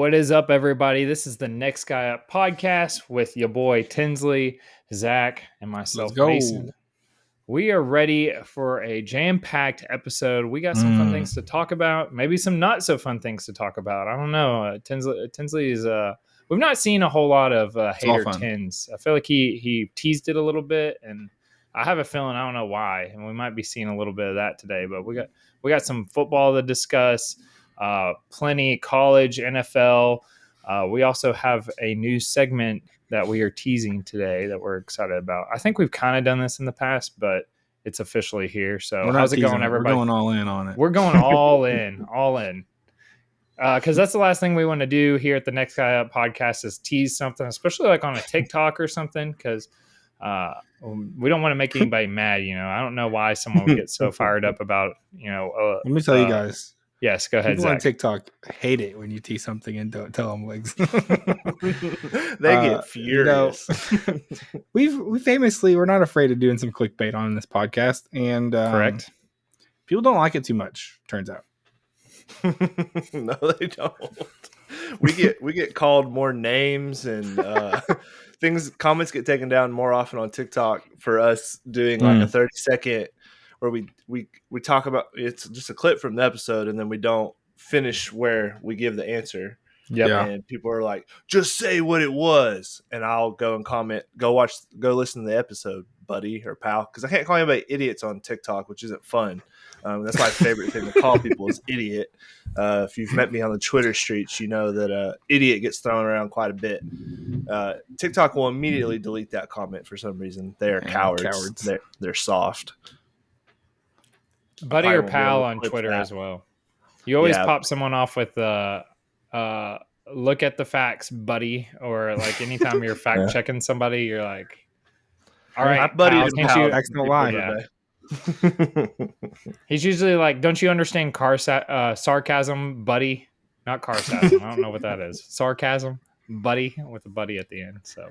What is up, everybody? This is the Next Guy Up podcast with your boy Tinsley, Zach, and myself, Let's go. Mason. We are ready for a jam-packed episode. We got some fun things to talk about, maybe some not so fun things to talk about. I don't know. Tinsley is we've not seen a whole lot of hater tins. I feel like he teased it a little bit, and I have a feeling I don't know why, and we might be seeing a little bit of that today. But we got some football to discuss. Plenty college, NFL. We also have a new segment that we are teasing today that we're excited about. I think we've kind of done this in the past, but it's officially here. So how's it going, everybody? We're going all in on it. We're going all in. Because that's the last thing we want to do here at the Next Guy Up podcast is tease something, especially like on a TikTok or something, because we don't want to make anybody mad. I don't know why someone would get so fired up about, Let me tell you guys. Yes, go ahead, People Zach. on TikTok hate it when you tease something and don't tell them legs. They get furious. We famously, we're not afraid of doing some clickbait on this podcast, and correct. People don't like it too much. Turns out, no, they don't. We get called more names and comments get taken down more often on TikTok for us doing like a 30-second. Where we talk about, it's just a clip from the episode, and then we don't finish where we give the answer. Yeah. And people are like, just say what it was. And I'll go and comment, go listen to the episode, buddy or pal. Because I can't call anybody idiots on TikTok, which isn't fun. That's my favorite thing to call people is idiot. If you've met me on the Twitter streets, you know that idiot gets thrown around quite a bit. TikTok will immediately delete that comment for some reason. They're cowards. They're soft. Buddy or pal on Twitter as well. You always pop someone off with look at the facts, buddy, or like anytime you're fact checking somebody, you're like, all right, buddy, facts don't lie. Yeah. He's usually like, don't you understand sarcasm, buddy? Not carsasm. I don't know what that is. Sarcasm, buddy, with a buddy at the end. So,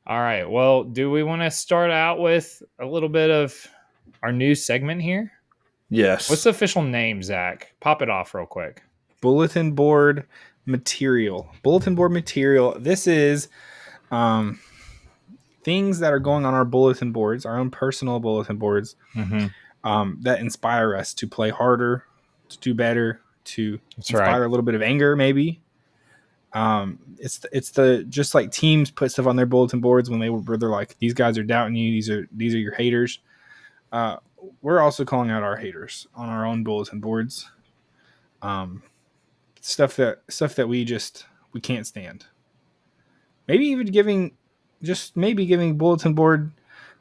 all right. Well, do we want to start out with a little bit of our new segment here? Yes. What's the official name, Zach? Pop it off real quick. Bulletin board material. This is things that are going on our bulletin boards, our own personal bulletin boards, that inspire us to play harder, to do better, to inspire a little bit of anger, maybe. It's the just like teams put stuff on their bulletin boards when they're like, these guys are doubting you, these are your haters. We're also calling out our haters on our own bulletin boards. Stuff that we can't stand. Maybe even giving bulletin board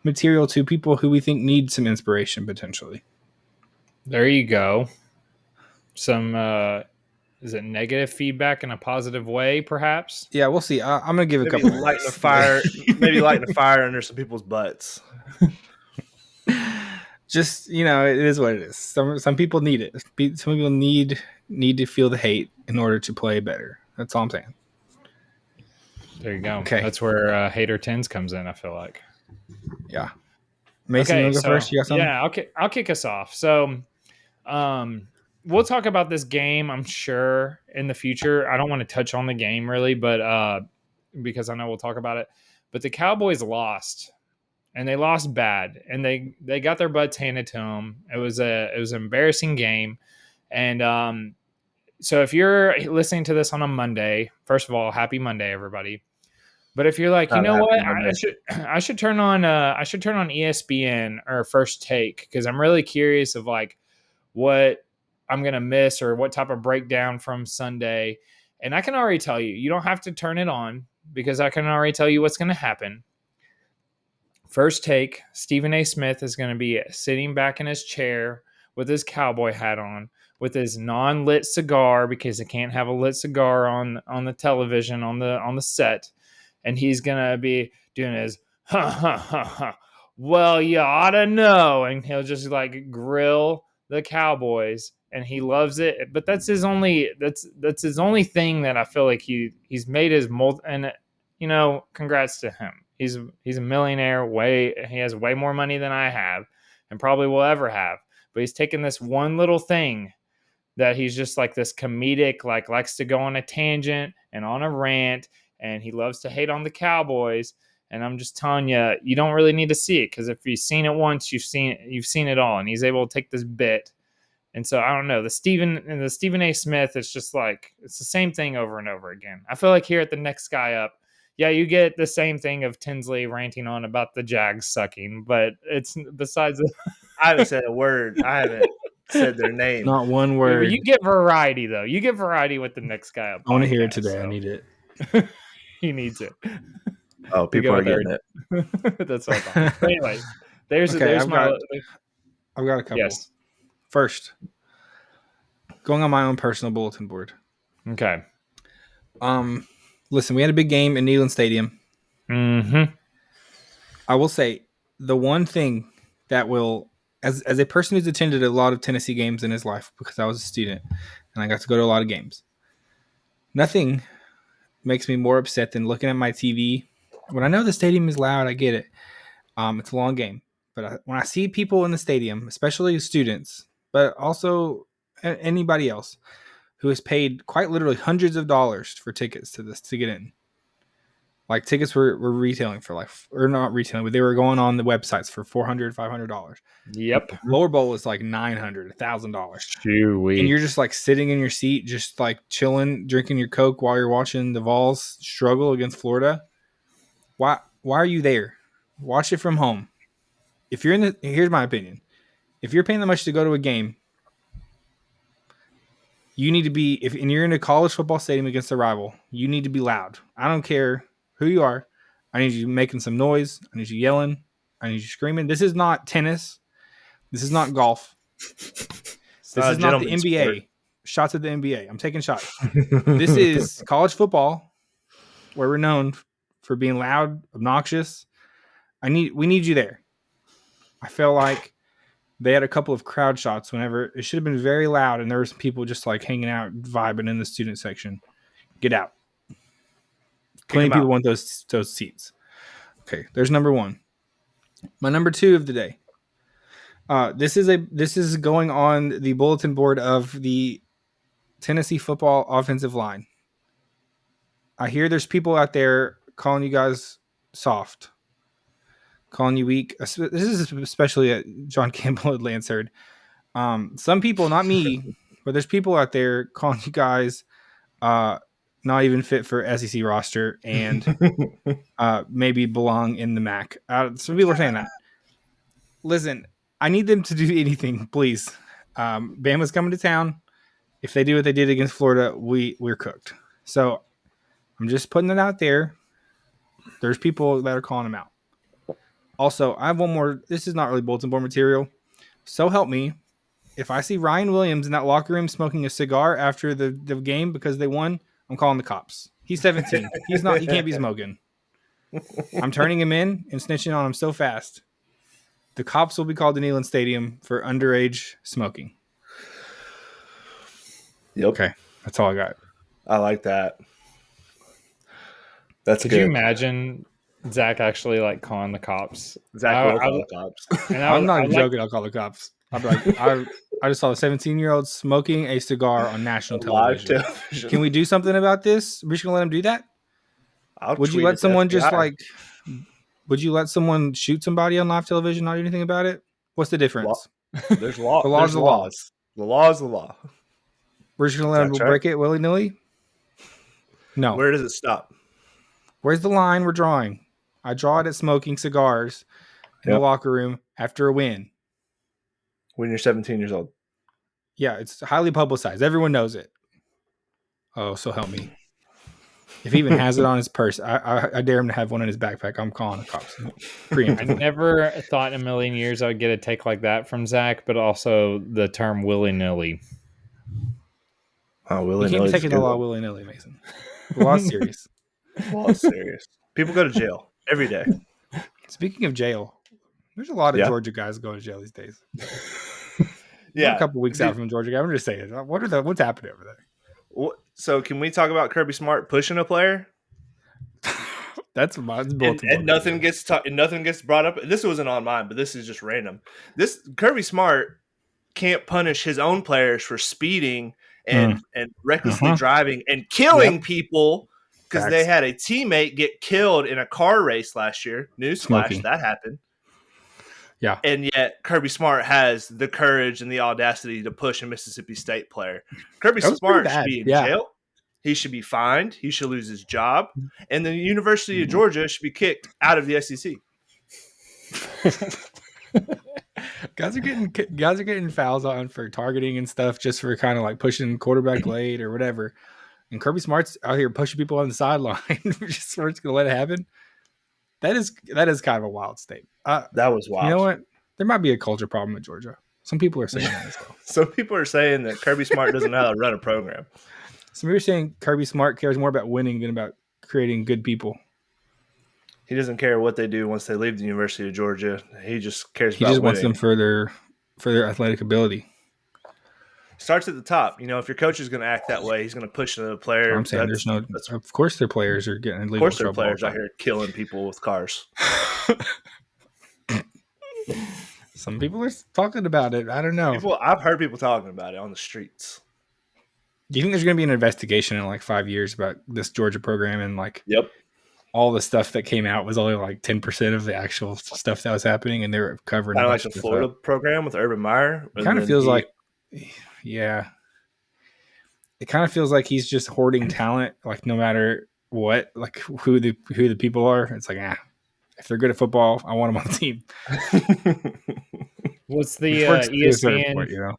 material to people who we think need some inspiration potentially. There you go. Some is it negative feedback in a positive way, perhaps? Yeah, we'll see. I'm gonna give a couple. Lighting a fire, maybe lighting a fire under some people's butts. Just, it is what it is. Some people need it. Some people need to feel the hate in order to play better. That's all I'm saying. There you go. Okay. That's where Hater Tens comes in, I feel like. Yeah. Mason, you go first? You got something? Yeah, I'll kick us off. So we'll talk about this game, I'm sure, in the future. I don't want to touch on the game really, but because I know we'll talk about it. But the Cowboys lost. And they lost bad, and they got their butts handed to them. It was an embarrassing game, and so if you're listening to this on a Monday, first of all, happy Monday, everybody. But if you're like, you know what, I should turn on ESPN or First Take because I'm really curious of like what I'm gonna miss or what type of breakdown from Sunday, and I can already tell you, you don't have to turn it on because I can already tell you what's gonna happen. First Take, Stephen A. Smith is going to be sitting back in his chair with his cowboy hat on, with his non-lit cigar because he can't have a lit cigar on the television on the set, and he's going to be doing his well, you ought to know, and he'll just like grill the Cowboys, and he loves it. But that's his only thing that I feel like he's made his and congrats to him. He's a millionaire. He has way more money than I have and probably will ever have. But he's taken this one little thing that he's just like this comedic, like likes to go on a tangent and on a rant, and he loves to hate on the Cowboys. And I'm just telling you, you don't really need to see it, because if you've seen it once, you've seen it all. And he's able to take this bit. And so I don't know, the Stephen A. Smith, it's just like it's the same thing over and over again. I feel like here at the Next Guy Up, yeah, you get the same thing of Tinsley ranting on about the Jags sucking, but it's besides. I haven't said a word. I haven't said their name. Not one word. You get variety though. You get variety with the Next Guy Up. I want to hear it today. So. I need it. He needs it. Oh, people are getting it. That's what I thought. But anyway, there's I've got a couple. Yes. First, going on my own personal bulletin board. Okay. Listen, we had a big game in Neyland Stadium. Mm-hmm. I will say the one thing that will, as a person who's attended a lot of Tennessee games in his life, because I was a student and I got to go to a lot of games, nothing makes me more upset than looking at my TV. When I know the stadium is loud, I get it. It's a long game. But when I see people in the stadium, especially students, but also anybody else who has paid quite literally hundreds of dollars for tickets to this to get in. Like tickets were retailing for like, or not retailing, but they were going on the websites for $400, $500. Yep. Lower bowl was like $900, $1,000. And you're just like sitting in your seat, just like chilling, drinking your Coke while you're watching the Vols struggle against Florida. Why are you there? Watch it from home. If you're here's my opinion. If you're paying that much to go to a game, you need to be, and you're in a college football stadium against a rival, you need to be loud. I don't care who you are. I need you making some noise. I need you yelling. I need you screaming. This is not tennis. This is not golf. This is not the NBA. Sport. Shots at the NBA. I'm taking shots. This is college football, where we're known for being loud, obnoxious. We need you there. I feel like they had a couple of crowd shots whenever it should have been very loud, and there were some people just like hanging out, vibing in the student section. Get out. Plenty of people want those seats. Okay, there's number one. My number two of the day. This is going on the bulletin board of the Tennessee football offensive line. I hear there's people out there calling you guys soft, calling you weak. This is especially at John Campbell at Lansard. Some people, not me, but there's people out there calling you guys not even fit for SEC roster and maybe belong in the MAC. Some people are saying that. Listen, I need them to do anything, please. Bama's coming to town. If they do what they did against Florida, we're cooked. So I'm just putting it out there. There's people that are calling them out. Also, I have one more. This is not really bulletin board material. So help me. If I see Ryan Williams in that locker room smoking a cigar after the game because they won, I'm calling the cops. He's 17. He can't be smoking. I'm turning him in and snitching on him so fast. The cops will be called to Neyland Stadium for underage smoking. Yep. Okay. That's all I got. I like that. That's Could good. you imagine Zach actually like calling the cops? Zach will call the cops. I'm not joking. I'll call the cops. I'll be like, I just saw a 17-year-old smoking a cigar on national television. Live television. Can we do something about this? Are we just gonna let him do that? Would you let someone just like? Would you let someone shoot somebody on live television? Not do anything about it? What's the difference? There's law. The law's the law. The law is the law. We're just gonna let them break it willy nilly. No. Where does it stop? Where's the line we're drawing? I draw it at smoking cigars in the locker room after a win. When you're 17 years old. Yeah, it's highly publicized. Everyone knows it. Oh, so help me. If he even has it on his purse, I dare him to have one in his backpack. I'm calling the cops. I never thought in a million years I would get a take like that from Zach, but also the term willy-nilly. Oh, willy-nilly. You can't take the law willy-nilly, Mason. The law's serious. The law's serious. People go to jail every day. Speaking of jail, there's a lot of Georgia guys going to jail these days. Yeah. We're a couple weeks out from Georgia. I'm just saying, what's happening over there? So can we talk about Kirby Smart pushing a player? That's bulletin. And nothing gets brought up. This wasn't on mine, but this is just random. This Kirby Smart can't punish his own players for speeding and recklessly driving and killing people because they had a teammate get killed in a car race last year. Newsflash, that happened. Yeah. And yet Kirby Smart has the courage and the audacity to push a Mississippi State player. Kirby Smart should be in jail. He should be fined. He should lose his job. And the University of Georgia should be kicked out of the SEC. Guys are getting fouls on for targeting and stuff just for kind of like pushing quarterback late or whatever. And Kirby Smart's out here pushing people on the sideline. Just we're just gonna let it happen. That is kind of a wild statement. That was wild. You know what? There might be a culture problem at Georgia. Some people are saying that as well. Some people are saying that Kirby Smart doesn't know how to run a program. Some people are saying Kirby Smart cares more about winning than about creating good people. He doesn't care what they do once they leave the University of Georgia. He just cares about winning. He just wants them for their athletic ability. Starts at the top. You know, if your coach is going to act that way, he's going to push the player. I'm saying of course their players are getting legal trouble. Of course their players out here killing people with cars. Some people are talking about it. I don't know. I've heard people talking about it on the streets. Do you think there's going to be an investigation in like 5 years about this Georgia program and like Yep. all the stuff that came out was only like 10% of the actual stuff that was happening, and they were covering kind of like the Florida program with Urban Meyer. It kind of feels like, yeah, it kind of feels like he's just hoarding talent. Like no matter what, like who the people are, it's like if they're good at football, I want them on the team. What's the ESPN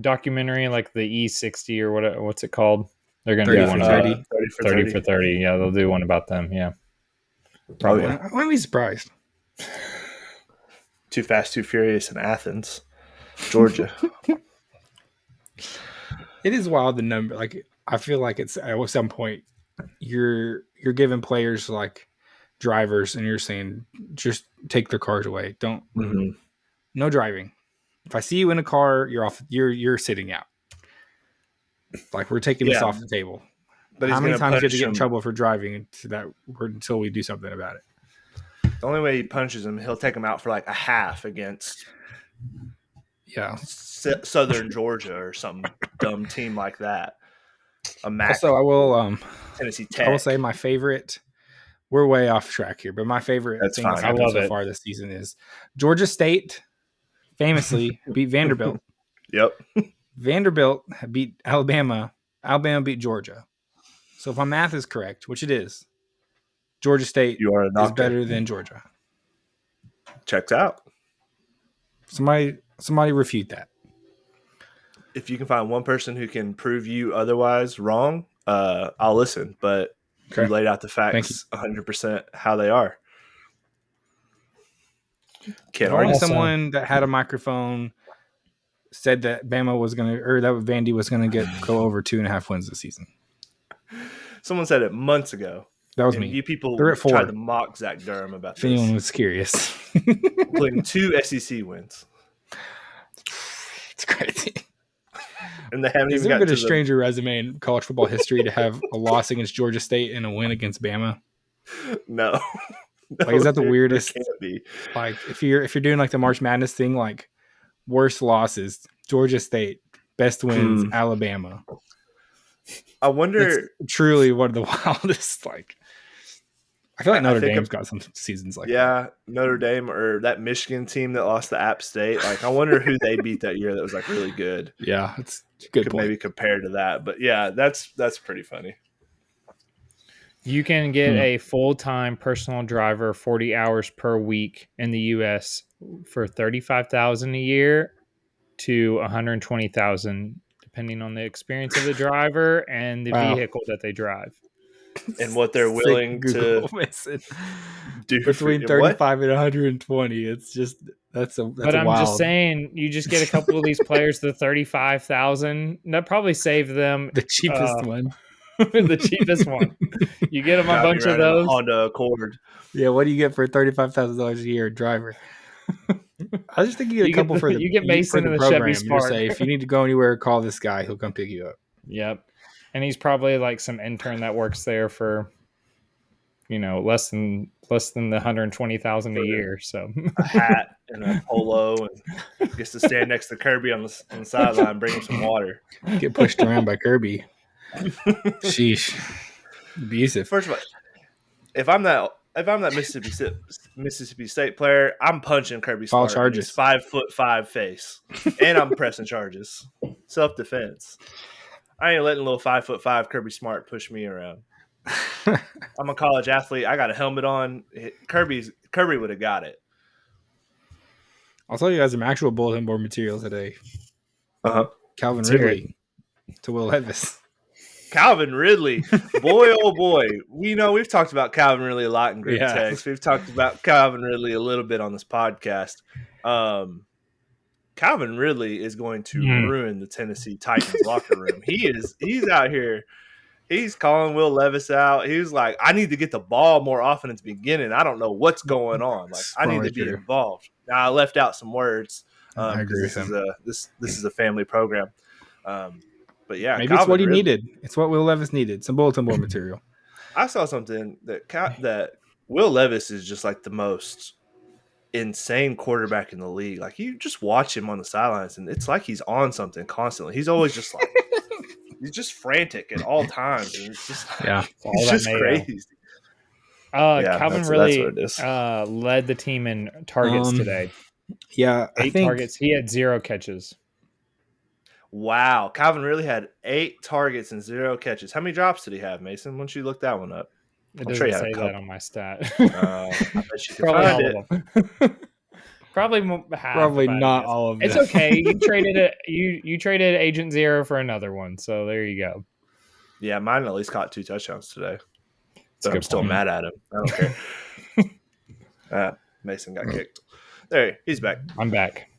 documentary, like the E60 or what's it called? They're going to do one about 30 for 30. Yeah, they'll do one about them. Yeah. Probably. I wouldn't be surprised. Too Fast, Too Furious in Athens, Georgia. It is wild, the number. Like I feel like it's at some point you're giving players like drivers and you're saying just take their cars away. Don't no driving. If I see you in a car, you're off. You're sitting out. Like we're taking this off the table. But how many times do you have to get in trouble for driving until we do something about it? The only way he punches him, he'll take him out for like a half against Southern Georgia or some dumb team like that. Also, I will Tennessee Tech. I will say my favorite. We're way off track here, but my favorite thing that's happened so far this season is Georgia State famously beat Vanderbilt. Yep. Vanderbilt beat Alabama. Alabama beat Georgia. So if my math is correct, which it is, Georgia State is better than Georgia. Checks out. Somebody refute that. If you can find one person who can prove you otherwise wrong, I'll listen. But you laid out the facts 100% how they are. Someone that had a microphone said that Bama was going to, or that Vandy was going to go over 2.5 wins this season. Someone said it months ago. That was me. You people They're at 4. tried to mock Zach Durham about this. If anyone was curious. Including 2 SEC wins. It's crazy. And they haven't even been a stranger resume in college football history to have a loss against Georgia State and a win against Bama? No. Like, is that the weirdest? It can't be. Like, if you're doing like the March Madness thing, like worst losses, Georgia State, best wins, Alabama. I wonder. It's truly one of the wildest. Like, I feel like Notre Dame's got some seasons like that. Yeah, Notre Dame or that Michigan team that lost to App State. Like, I wonder who they beat that year that was like really good. Yeah, it's a good point. Maybe compare to that, but yeah, that's pretty funny. You can get a full-time personal driver 40 hours per week in the U.S. for $35,000 a year to $120,000, depending on the experience of the driver and the vehicle that they drive. And what they're willing to do between 35 and 120. It's just that's I'm just saying, you just get a couple of these players to $35,000. That probably saved them the cheapest one. The cheapest one. You get them a bunch of those Honda Accord. Yeah, what do you get for $35,000 a year driver? I just think you get a couple for the you get Mason in the Chevy Spark. Say, if you need to go anywhere, call this guy. He'll come pick you up. Yep. And he's probably like some intern that works there for, less than the $120,000 a year. So a hat and a polo and Gets to stand next to Kirby on the sideline, bring him some water. Get pushed around by Kirby. Sheesh. Abusive. First of all, if I'm that Mississippi State player, I'm punching Kirby Fall Smart in his charges. 5'5" face, and I'm pressing charges. Self-defense. I ain't letting little 5'5" Kirby Smart push me around. I'm a college athlete. I got a helmet on. Kirby would have got it. I'll tell you guys some actual bulletin board material today. Calvin Let's hear Ridley to Will Levis. Calvin Ridley, boy, oh boy. We've talked about Calvin Ridley a lot in group text. We've talked about Calvin Ridley a little bit on this podcast. Calvin Ridley is going to ruin the Tennessee Titans locker room. He's out here. He's calling Will Levis out. He was like, I need to get the ball more often at the beginning. I don't know what's going on. Like, I need to be involved. Now, I left out some words because this is a family program. But yeah, maybe it's what he needed. It's what Will Levis needed. Some bulletin board material. I saw something that Will Levis is just like the most insane quarterback in the league. Like, you just watch him on the sidelines, and it's like he's on something constantly. He's always just like he's just frantic at all times, and it's just it's just crazy. Calvin really led the team in targets today. Yeah, 8 targets. He had 0 catches. Wow. Calvin really had 8 targets and 0 catches. How many drops did he have, Mason? Why don't you look that one up? It doesn't say that on my stat. I bet you can find it. Probably half. Probably not all of it. It's okay. You traded it. You traded Agent Zero for another one, so there you go. Yeah, mine at least caught 2 touchdowns today. But I'm still mad at him. I don't care. Mason got kicked. There, he's back. I'm back.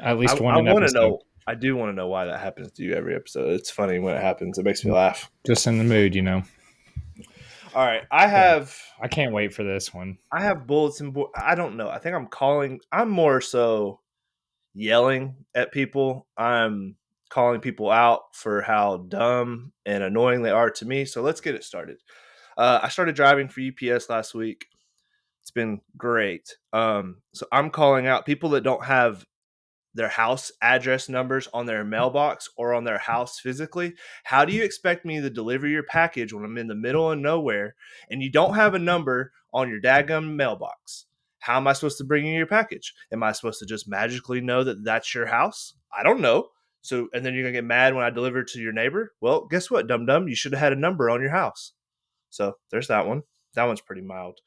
At least one episode. I do want to know why that happens to you every episode. It's funny when it happens. It makes me laugh. Just in the mood, All right. I can't wait for this one. I have bulletin board. I don't know. I think I'm more so yelling at people. I'm calling people out for how dumb and annoying they are to me. So let's get it started. I started driving for UPS last week. It's been great. So I'm calling out people that don't have their house address numbers on their mailbox or on their house physically. How do you expect me to deliver your package when I'm in the middle of nowhere and you don't have a number on your daggum mailbox? How am I supposed to bring you your package? Am I supposed to just magically know that that's your house? I don't know. So, and then you're going to get mad when I deliver it to your neighbor? Well, guess what, dum-dum? You should have had a number on your house. So there's that one. That one's pretty mild.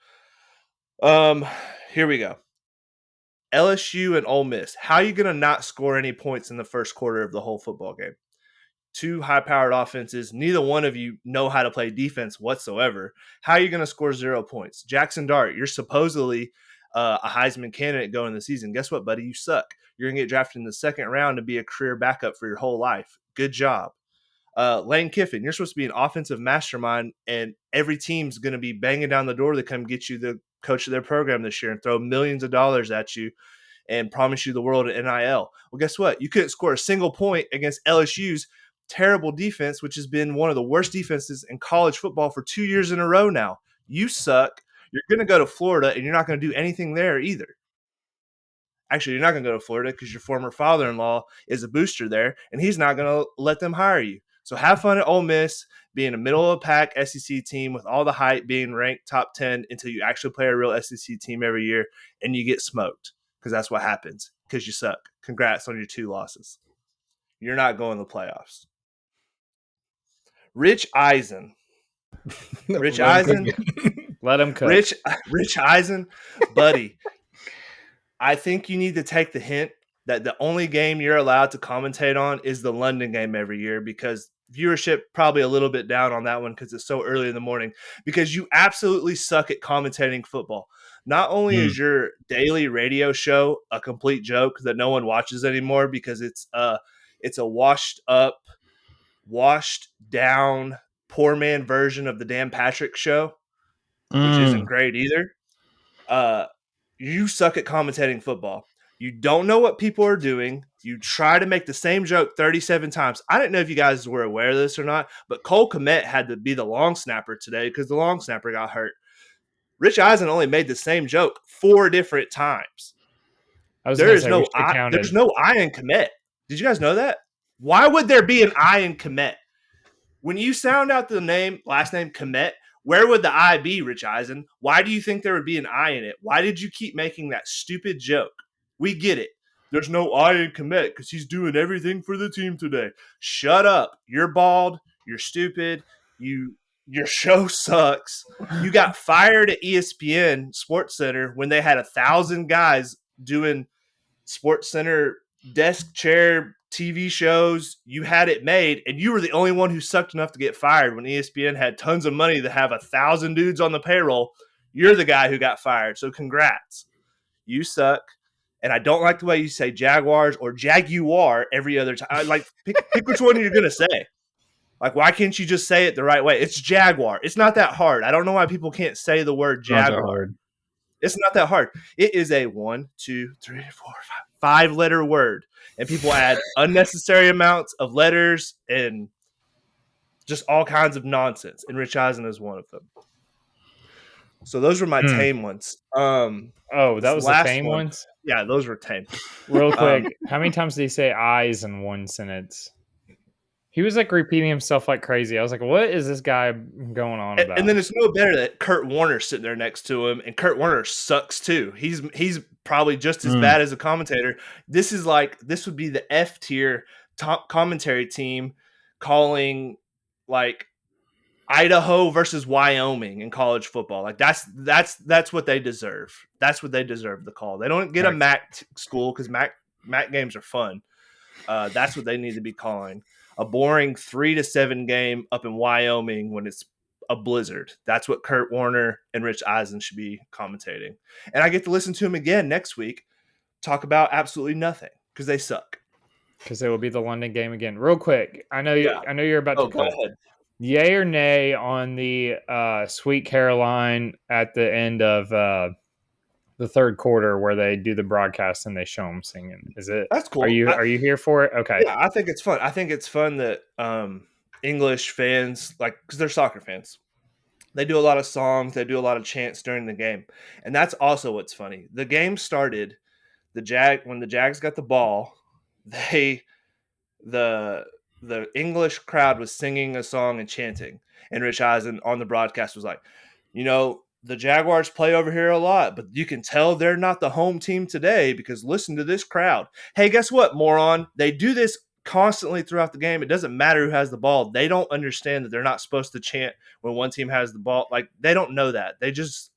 Here we go. LSU and Ole Miss. How are you going to not score any points in the first quarter of the whole football game? 2 high-powered offenses. Neither one of you know how to play defense whatsoever. How are you going to score 0 points? Jackson Dart, you're supposedly a Heisman candidate going into the season. Guess what, buddy? You suck. You're going to get drafted in the 2nd round to be a career backup for your whole life. Good job. Lane Kiffin, you're supposed to be an offensive mastermind, and every team's going to be banging down the door to come get you the coach of their program this year and throw millions of dollars at you and promise you the world at NIL. Well, guess what? You couldn't score a single point against LSU's terrible defense, which has been one of the worst defenses in college football for 2 years in a row now. You suck. You're going to go to Florida, and you're not going to do anything there either. Actually, you're not going to go to Florida because your former father-in-law is a booster there, and he's not going to let them hire you. So have fun at Ole Miss, being a middle-of-the-pack SEC team with all the hype, being ranked top 10 until you actually play a real SEC team every year, and you get smoked because that's what happens because you suck. Congrats on your 2 losses. You're not going to the playoffs. Rich Eisen. Let him cook. Rich Eisen, buddy, I think you need to take the hint that the only game you're allowed to commentate on is the London game every year because viewership probably a little bit down on that one because it's so early in the morning because you absolutely suck at commentating football. Not only is your daily radio show a complete joke that no one watches anymore because it's a washed up, washed down, poor man version of the Dan Patrick Show, which isn't great either. You suck at commentating football. You don't know what people are doing. You try to make the same joke 37 times. I didn't know if you guys were aware of this or not, but Cole Kmet had to be the long snapper today because the long snapper got hurt. Rich Eisen only made the same joke 4 different times. I was There gonna is say we no should have I. counted. There's no I in commit. Did you guys know that? Why would there be an I in commit? When you sound out the last name Komet, where would the I be, Rich Eisen? Why do you think there would be an I in it? Why did you keep making that stupid joke? We get it. There's no I in Komet because he's doing everything for the team today. Shut up. You're bald. You're stupid. Your show sucks. You got fired at ESPN Sports Center when they had 1,000 guys doing Sports Center desk chair TV shows. You had it made, and you were the only one who sucked enough to get fired when ESPN had tons of money to have 1,000 dudes on the payroll. You're the guy who got fired. So congrats. You suck. And I don't like the way you say Jaguars or Jaguar every other time. Like, pick which one you're going to say. Like, why can't you just say it the right way? It's Jaguar. It's not that hard. I don't know why people can't say the word Jaguar. It's not that hard. It is a 1, 2, 3, 4, 5 letter word. And people add unnecessary amounts of letters and just all kinds of nonsense. And Rich Eisen is one of them. So those were my tame ones. That was the tame ones? Yeah, those were tame. Real quick, how many times did he say eyes in one sentence? He was like repeating himself like crazy. I was like, what is this guy going on about? And then it's no better that Kurt Warner's sitting there next to him, and Kurt Warner sucks too. He's probably just as bad as a commentator. This would be the F tier top commentary team calling like Idaho versus Wyoming in college football. Like that's what they deserve. That's what they deserve the call. They don't get a MAC school because MAC games are fun. That's what they need to be calling. A boring 3-7 game up in Wyoming when it's a blizzard. That's what Kurt Warner and Rich Eisen should be commentating. And I get to listen to him again next week talk about absolutely nothing because they suck. Because it will be the London game again. Real quick, I know you're about to go ahead. Yay or nay on the Sweet Caroline at the end of the third quarter where they do the broadcast and they show them singing? Is it? That's cool. Are you here for it? Okay. Yeah, I think it's fun. I think it's fun that English fans, like, because they're soccer fans, they do a lot of songs, they do a lot of chants during the game, and that's also what's funny. The game started, when the Jags got the ball, the English crowd was singing a song and chanting, and Rich Eisen on the broadcast was like, the Jaguars play over here a lot, but you can tell they're not the home team today because listen to this crowd. Hey, guess what, moron? They do this constantly throughout the game. It doesn't matter who has the ball. They don't understand that they're not supposed to chant when one team has the ball. Like, they don't know that. It's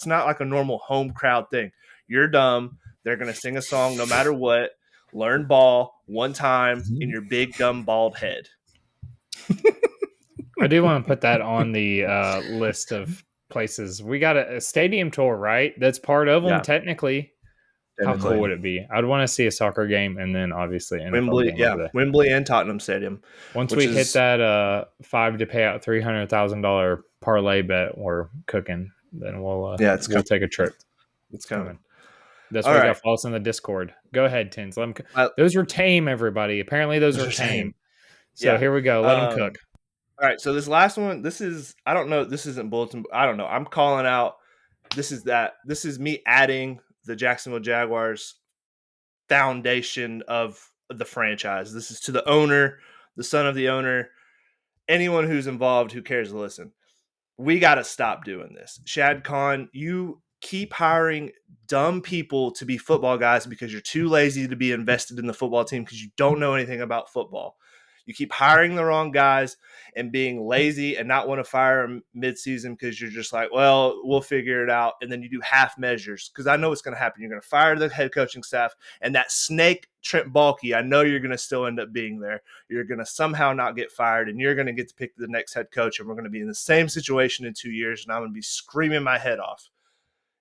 not like a normal home crowd thing. You're dumb. They're going to sing a song no matter what. Learn ball one time in your big, dumb, bald head. I do want to put that on the list of places. We got a stadium tour, right? That's part of them, technically. How cool would it be? I'd want to see a soccer game and then obviously Wembley, Wembley and Tottenham Stadium. Once we hit that 5 to pay out $300,000 parlay bet, we're cooking. Then we'll take a trip. It's coming. That's why you got to follow us in the Discord. Go ahead, Tins. Those were tame, everybody. Apparently, those are tame. So here we go. Let them cook. All right, so this last one, I don't know, this isn't Bulletin. I don't know. I'm calling out, this is me adding the Jacksonville Jaguars foundation of the franchise. This is to the owner, the son of the owner, anyone who's involved who cares to listen. We got to stop doing this. Shad Khan, you keep hiring dumb people to be football guys because you're too lazy to be invested in the football team because you don't know anything about football. You keep hiring the wrong guys and being lazy and not want to fire them midseason because you're just like, well, we'll figure it out. And then you do half measures because I know what's going to happen. You're going to fire the head coaching staff, and that snake Trent Baalke, I know you're going to still end up being there. You're going to somehow not get fired, and you're going to get to pick the next head coach, and we're going to be in the same situation in 2 years, and I'm going to be screaming my head off.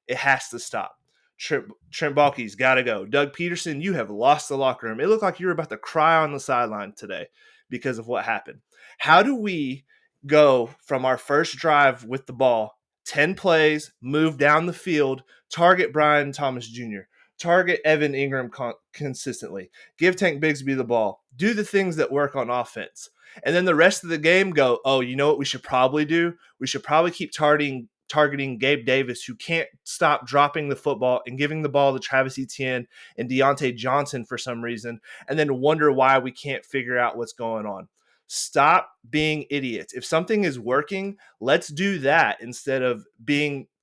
It has to stop. Trent Baalke's got to go. Doug Peterson, you have lost the locker room. It looked like you were about to cry on the sideline today because of what happened. How do we go from our first drive with the ball, 10 plays, move down the field, target Brian Thomas Jr., target Evan Ingram consistently, give Tank Bigsby the ball, do the things that work on offense, and then the rest of the game go, oh, you know what we should probably do? We should probably keep targeting targeting Gabe Davis, who can't stop dropping the football and giving the ball to Travis Etienne and Deontay Johnson for some reason, and then wonder why we can't figure out what's going on. Stop being idiots. If something is working, let's do that instead of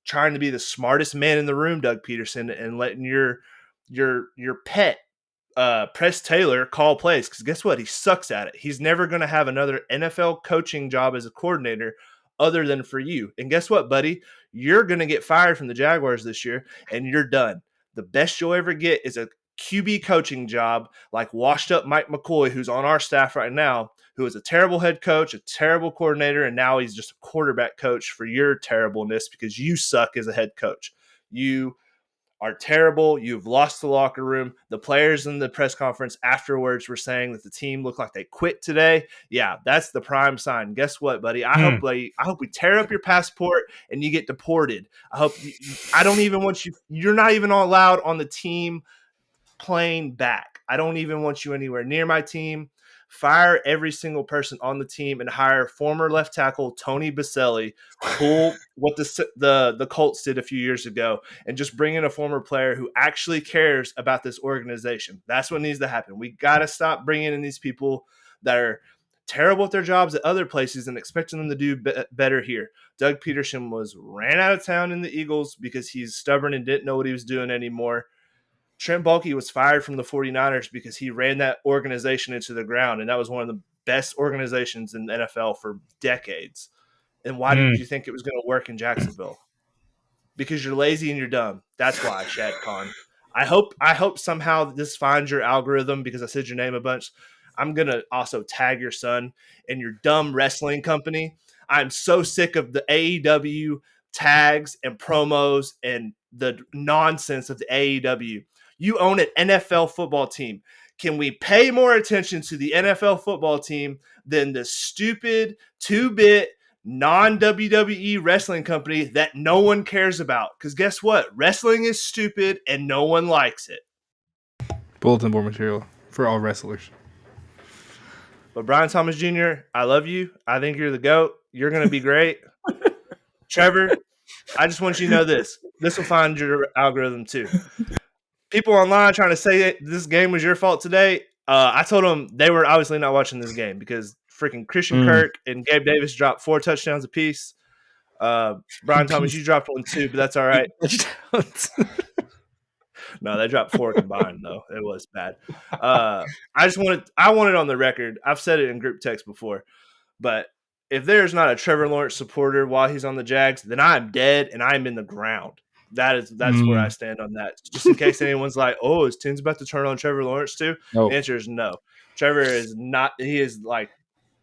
trying to be the smartest man in the room, Doug Peterson, and letting your pet Press Taylor call plays, because guess what? He sucks at it. He's never going to have another NFL coaching job as a coordinator other than for you. And guess what, buddy? You're going to get fired from the Jaguars this year, and you're done. The best you'll ever get is a QB coaching job like washed up Mike McCoy, who's on our staff right now, who is a terrible head coach, a terrible coordinator, and now he's just a quarterback coach for your terribleness because you suck as a head coach. You are terrible. You've lost the locker room. The players in the press conference afterwards were saying that the team looked like they quit today. Yeah, that's the prime sign. Guess what, buddy? I hope we tear up your passport and you get deported. I don't even want you. You're not even allowed on the team plane back. I don't even want you anywhere near my team. Fire every single person on the team and hire former left tackle Tony Baselli. Pull what the Colts did a few years ago and just bring in a former player who actually cares about this organization. That's what needs to happen. We got to stop bringing in these people that are terrible at their jobs at other places and expecting them to do better here. Doug Peterson ran out of town in the Eagles because he's stubborn and didn't know what he was doing anymore. Trent Baalke was fired from the 49ers because he ran that organization into the ground, and that was one of the best organizations in the NFL for decades. And why did you think it was going to work in Jacksonville? Because you're lazy and you're dumb. That's why, Shad Khan. I hope somehow this finds your algorithm because I said your name a bunch. I'm going to also tag your son and your dumb wrestling company. I'm so sick of the AEW tags and promos and the nonsense of the AEW. You own an NFL football team. Can we pay more attention to the NFL football team than the stupid 2-bit non-WWE wrestling company that no one cares about? Because guess what? Wrestling is stupid and no one likes it. Bulletin board material for all wrestlers. But Brian Thomas Jr., I love you. I think you're the GOAT. You're going to be great. Trevor, I just want you to know this. This will find your algorithm too. People online trying to say that this game was your fault today. I told them they were obviously not watching this game because freaking Christian Kirk and Gabe Davis dropped 4 touchdowns apiece. Brian Thomas, you dropped 1 too, but that's all right. No, they dropped 4 combined though. It was bad. I wanted on the record. I've said it in group text before, but if there's not a Trevor Lawrence supporter while he's on the Jags, then I'm dead and I'm in the ground. That's where I stand on that. Just in case anyone's like, "Oh, is Tim's about to turn on Trevor Lawrence too?" Nope. The answer is no. Trevor is not. He is like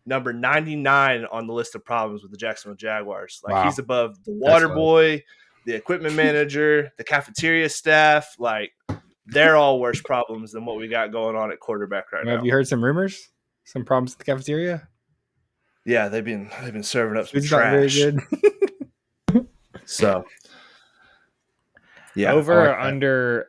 number 99 on the list of problems with the Jacksonville Jaguars. Like He's above the water boy, the equipment manager, the cafeteria staff. Like they're all worse problems than what we got going on at quarterback right now. Have you heard some rumors? Some problems at the cafeteria? Yeah, they've been serving up some It's trash. not very good. So. Yeah, over or under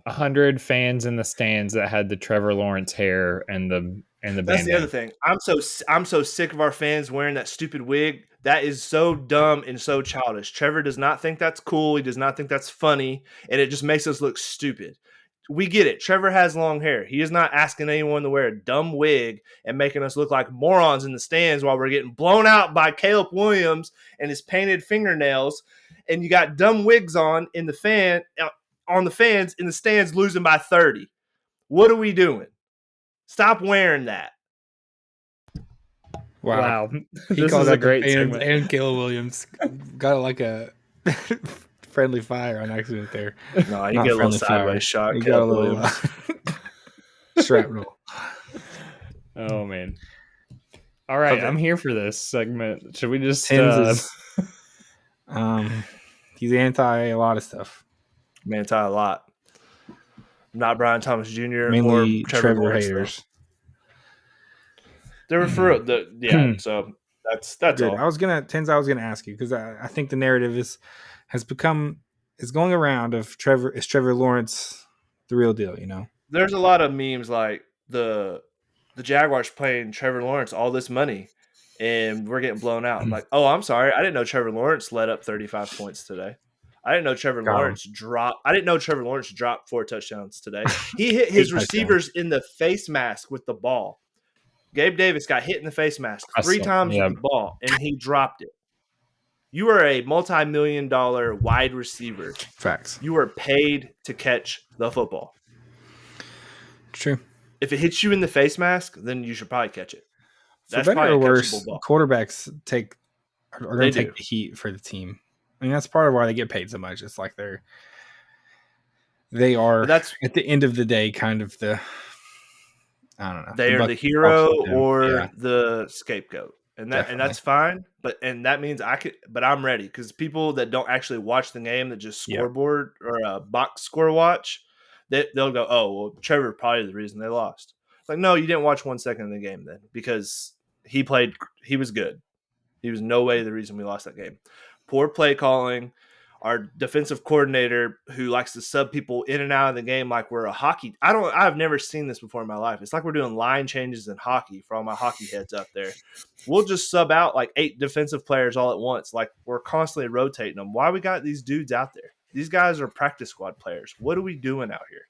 100 fans in the stands that had the Trevor Lawrence hair and the That's the other thing. I'm so sick of our fans wearing that stupid wig. That is so dumb and so childish. Trevor does not think that's cool. He does not think that's funny, and it just makes us look stupid. We get it. Trevor has long hair. He is not asking anyone to wear a dumb wig and making us look like morons in the stands while we're getting blown out by Caleb Williams and his painted fingernails. And you got dumb wigs on the fans in the stands losing by 30. What are we doing? Stop wearing that. Wow. This is a great segment. And Caleb Williams got like a friendly fire on accident there. No, you get a little sideways shot. You got a little shrapnel. Oh, man. All right, okay. I'm here for this segment. Should we just... He's anti a lot of stuff. I'm anti a lot. Not Brian Thomas Jr. Mainly or Trevor haters. They were for so that's good. All. I was gonna ask you because I think the narrative is going around of Trevor Lawrence the real deal, you know? There's a lot of memes like the Jaguars paying Trevor Lawrence all this money. and we're getting blown out. I'm like, oh, I'm sorry. I didn't know Trevor Lawrence let up 35 points today. I didn't know Trevor Lawrence dropped 4 touchdowns today. He hit his receivers in the face mask with the ball. Gabe Davis got hit in the face mask 3 times with the ball, and he dropped it. You are a multi-million-dollar wide receiver. Facts. You are paid to catch the football. True. If it hits you in the face mask, then you should probably catch it. That's for better or worse, quarterbacks are going to take the heat for the team. I mean, that's part of why they get paid so much. It's like they are at the end of the day kind of the, I don't know. They are the hero or the scapegoat. And that's fine, but that means I'm ready, because people that don't actually watch the game, that just scoreboard or box score watch, they'll go, oh, well, Trevor probably the reason they lost. It's like, no, you didn't watch 1 second of the game then, because he was good. He was no way the reason we lost that game. Poor play calling. Our defensive coordinator, who likes to sub people in and out of the game like we're a hockey. I've never seen this before in my life. It's like we're doing line changes in hockey for all my hockey heads out there. We'll just sub out like 8 defensive players all at once. Like, we're constantly rotating them. Why we got these dudes out there? These guys are practice squad players. What are we doing out here?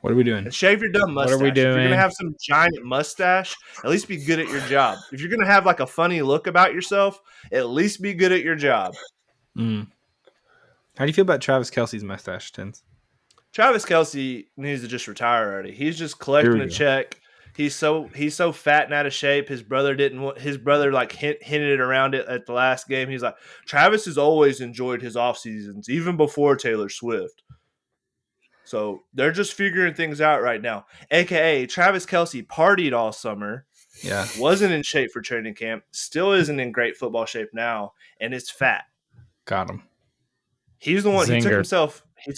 What are we doing? And shave your dumb mustache. What are we doing? If you're going to have some giant mustache, at least be good at your job. If you're going to have like a funny look about yourself, at least be good at your job. Mm. How do you feel about Travis Kelce's mustache, Tins? Travis Kelce needs to just retire already. He's just collecting a check. He's so fat and out of shape. His brother like hinted it around it at the last game. He's like, Travis has always enjoyed his off seasons, even before Taylor Swift. So they're just figuring things out right now. AKA Travis Kelce partied all summer. Yeah. Wasn't in shape for training camp. Still isn't in great football shape now, and is fat. Got him. He's the one. He took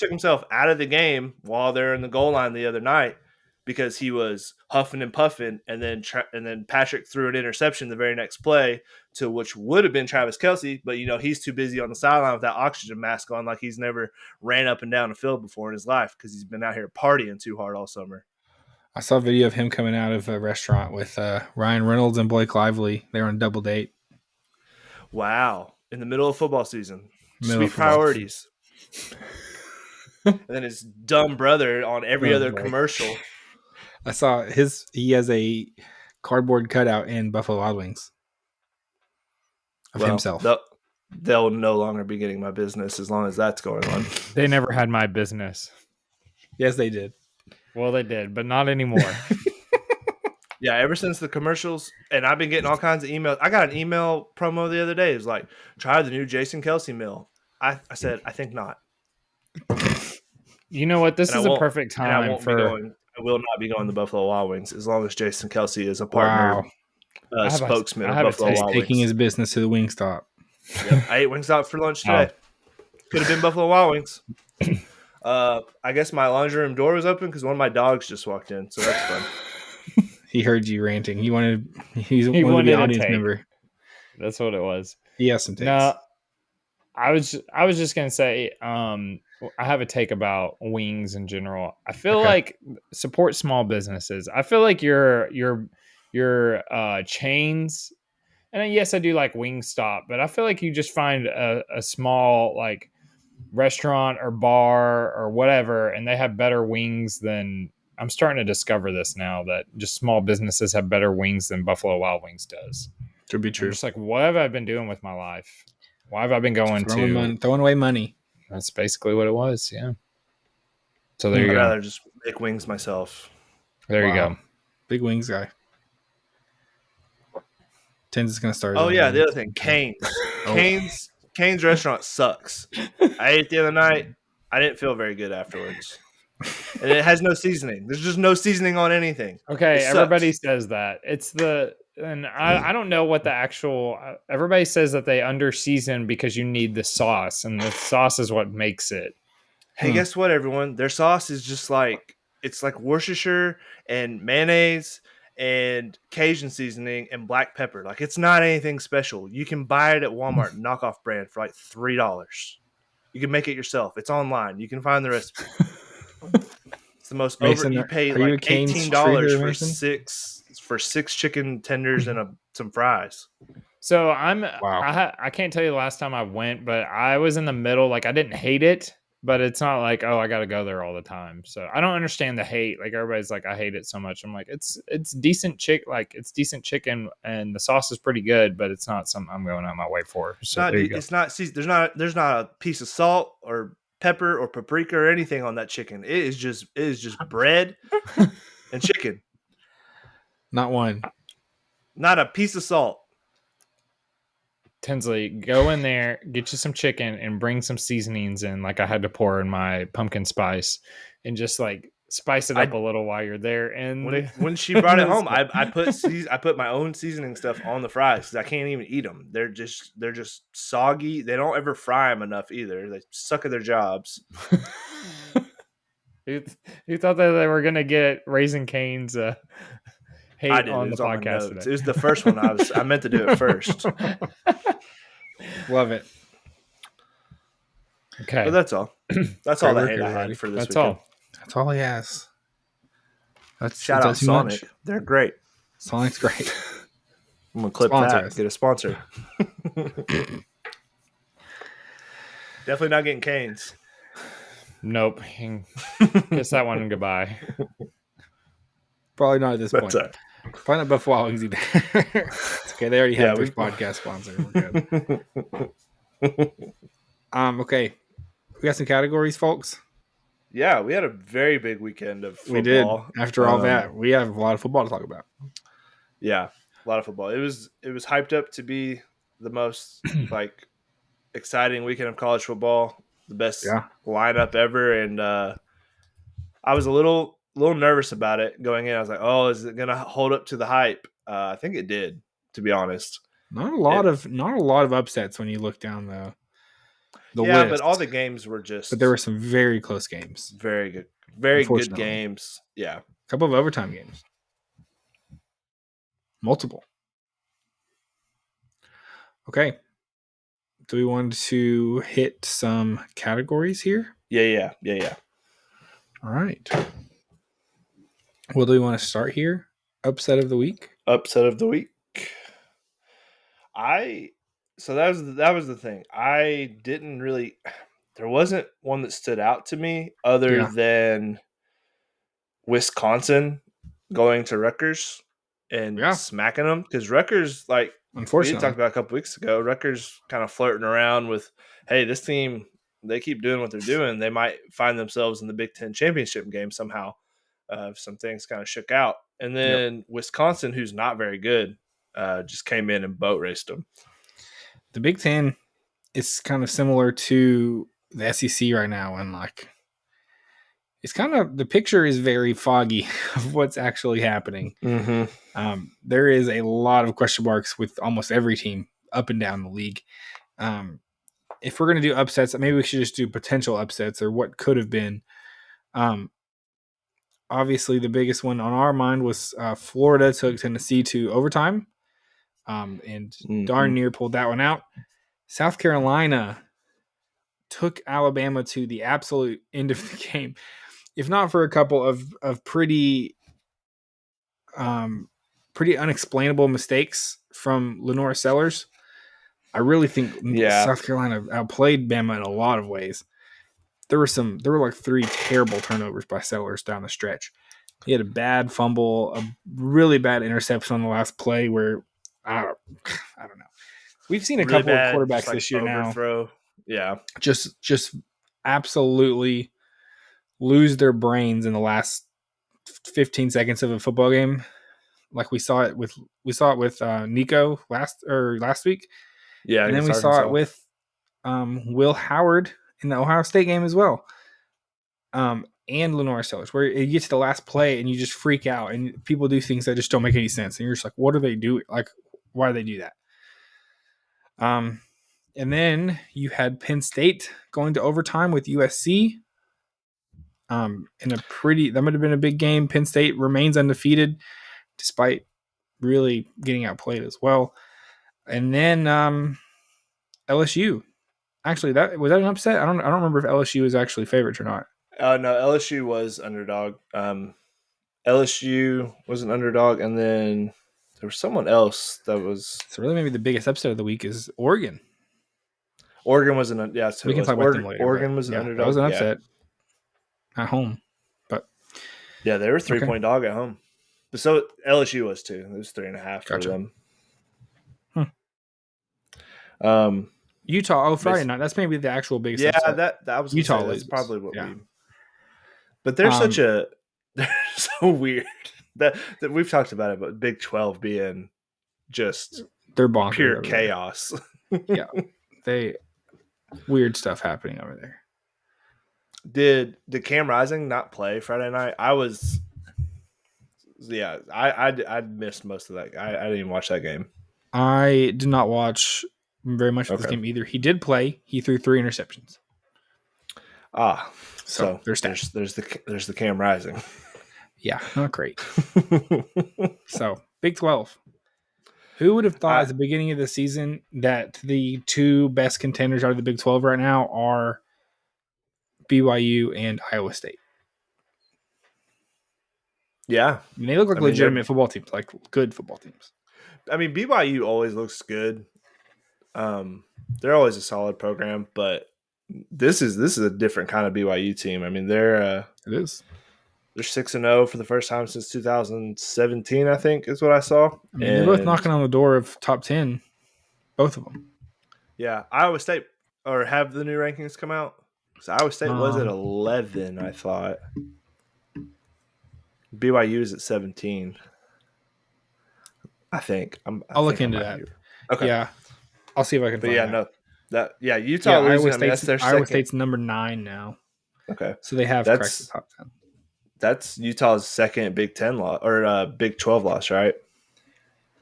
himself out of the game while they're in the goal line the other night, because he was huffing and puffing, and then Patrick threw an interception the very next play, to which would have been Travis Kelce, but he's too busy on the sideline with that oxygen mask on, like he's never ran up and down a field before in his life, because he's been out here partying too hard all summer. I saw a video of him coming out of a restaurant with Ryan Reynolds and Blake Lively. They were on a double date. Wow. In the middle of football season. Sweet priorities. And then his dumb brother on every other commercial. I saw he has a cardboard cutout in Buffalo Wild Wings of himself. They'll no longer be getting my business as long as that's going on. They never had my business. Yes, they did. Well, they did, but not anymore. Yeah, ever since the commercials, and I've been getting all kinds of emails. I got an email promo the other day. It was like, try the new Jason Kelce meal. I said, I think not. You know what? This is a perfect time I will not be going to Buffalo Wild Wings as long as Jason Kelce is a partner spokesman of Buffalo Wild Wings. Taking his business to the Wingstop. Yep, I ate Wingstop for lunch today. Could have been Buffalo Wild Wings. I guess my laundry room door was open because one of my dogs just walked in, so that's fun. He heard you ranting. He wanted to be an audience member. That's what it was. He has some takes. No, I was just gonna say, I have a take about wings in general. I feel like support small businesses. I feel like your chains, and yes, I do like Wingstop, but I feel like you just find a small like restaurant or bar or whatever, and they have better wings than. I'm starting to discover this now, that just small businesses have better wings than Buffalo Wild Wings does. Should be true. I'm just like, what have I been doing with my life? Why have I been going throwing away money? That's basically what it was. Yeah. So there you go. I'd rather just make wings myself. There you go. Big wings guy. Tins is going to start. Oh yeah. The other thing, Cane's restaurant sucks. I ate it the other night. I didn't feel very good afterwards. And it has no seasoning. There's just no seasoning on anything. Okay, everybody says that. I don't know what the actual. Everybody says that they under season because you need the sauce, and the sauce is what makes it. Hey, guess what, everyone? Their sauce is just like Worcestershire and mayonnaise and Cajun seasoning and black pepper. Like, it's not anything special. You can buy it at Walmart, knockoff brand, for like $3. You can make it yourself. It's online. You can find the recipe. It's the most Mason, you pay like $18 for six chicken tenders and some fries. So Wow. I can't tell you the last time I went, but I was in the middle. Like I didn't hate it, but it's not like, oh, I got to go there all the time. So I don't understand the hate. Like everybody's like, I hate it so much. I'm like, it's decent it's decent chicken and the sauce is pretty good, but it's not something I'm going out my way for. So there you go. It's not. There's not a piece of salt or pepper or paprika or anything on that chicken. It is just bread and chicken. Not one. Not a piece of salt. Tinsley, go in there, get you some chicken, and bring some seasonings in. Like I had to pour in my pumpkin spice, and just like spice it up a little while you're there. And when she brought it home, I put my own seasoning stuff on the fries because I can't even eat them. They're just soggy. They don't ever fry them enough either. They suck at their jobs. You thought that they were gonna get Raising Cane's hate on the podcast today. It was the first one I meant to do it first. Love it. Okay, but that's all. That's all the hate I had for this that's weekend. That's all he has. Shout out Sonic. They're great. Sonic's great. I'm gonna clip that. Get a sponsor. Definitely not getting Cane's. Nope. Kiss that one goodbye. Probably not at this point. Right. Probably not Buffalo Wings either. It's okay. They already have their podcast sponsor. We're good. Okay. We got some categories, folks. Yeah, we had a very big weekend of football. We did. After all that, we have a lot of football to talk about. Yeah, a lot of football. It was hyped up to be the most like exciting weekend of college football, the best lineup ever, and I was a little nervous about it going in. I was like, "Oh, is it going to hold up to the hype?" I think it did, to be honest. Not a lot of upsets when you look down the list. But all the games were just. But there were some very close games. Very good games. Yeah, a couple of overtime games. Multiple. Okay. Do we want to hit some categories here? Yeah. All right. Well, do we want to start here? Upset of the week? Upset of the week. So that was the thing. I didn't really. There wasn't one that stood out to me other than Wisconsin going to Rutgers and smacking them, because Rutgers, like unfortunately, we talked about a couple weeks ago, Rutgers kind of flirting around with, hey, this team, they keep doing what they're doing, they might find themselves in the Big Ten championship game somehow. If some things kind of shook out, and then Wisconsin, who's not very good, just came in and boat raced them. The Big Ten is kind of similar to the SEC right now, and like it's kind of, the picture is very foggy of what's actually happening. Mm-hmm. There is a lot of question marks with almost every team up and down the league. If we're going to do upsets, maybe we should just do potential upsets or what could have been. Obviously, the biggest one on our mind was Florida took Tennessee to overtime, and darn near pulled that one out. South Carolina took Alabama to the absolute end of the game, if not for a couple of pretty unexplainable mistakes from Lenore Sellers. I really think South Carolina outplayed Bama in a lot of ways. There were like 3 terrible turnovers by Sellers down the stretch. He had a bad fumble, a really bad interception on the last play where I don't know. We've seen a really couple of quarterbacks this year overthrow. Yeah. Just absolutely lose their brains in the last 15 seconds of a football game. Like we saw it with Nico last week. Yeah. And then we saw it with Will Howard in the Ohio State game as well. And Lenore Sellers, where it gets to the last play and you just freak out and people do things that just don't make any sense. And you're just like, what are they doing? Like, why do they do that? And then you had Penn State going to overtime with USC. That might have been a big game. Penn State remains undefeated despite really getting outplayed as well. And then LSU. Actually, was that an upset? I don't remember if LSU was actually favorites or not. No, LSU was underdog. LSU was an underdog, and then There was someone else that was. So really, maybe the biggest upset of the week is Oregon. Oregon was an We can talk about them later. Oregon was an underdog. That was an upset at home, but yeah, they were 3-point dog at home. But so LSU was too. It was 3.5 for them. Utah. Oh, Friday night. That's maybe the actual biggest. Yeah, upset. that was Utah. Say, that's probably what we. But they're they're so weird that we've talked about it. But Big 12 being just they're bonkers, pure chaos. Yeah, weird stuff happening over there. Did Cam Rising not play Friday night? I missed most of that. I didn't even watch that game. I did not watch very much of this game either. He did play. He threw 3 interceptions. So there's the Cam Rising. Yeah, not great. So Big 12. Who would have thought at the beginning of the season that the 2 best contenders out of the Big 12 right now are BYU and Iowa State? Yeah. I mean, they look like legitimate football teams, like good football teams. I mean, BYU always looks good. They're always a solid program, but this is a different kind of BYU team. I mean, it is. They're 6-0 for the first time since 2017, I think, is what I saw. I mean, they're both knocking on the door of top 10, both of them. Yeah, Iowa State, or have the new rankings come out? So Iowa State was at 11, I thought. BYU is at 17. I think. I'll look into that. Okay. Yeah, I'll see if I can. But find Utah losing. Iowa State's number 9 now. Okay, so they have cracked the top 10. That's Utah's second Big 10 loss or Big 12 loss, right?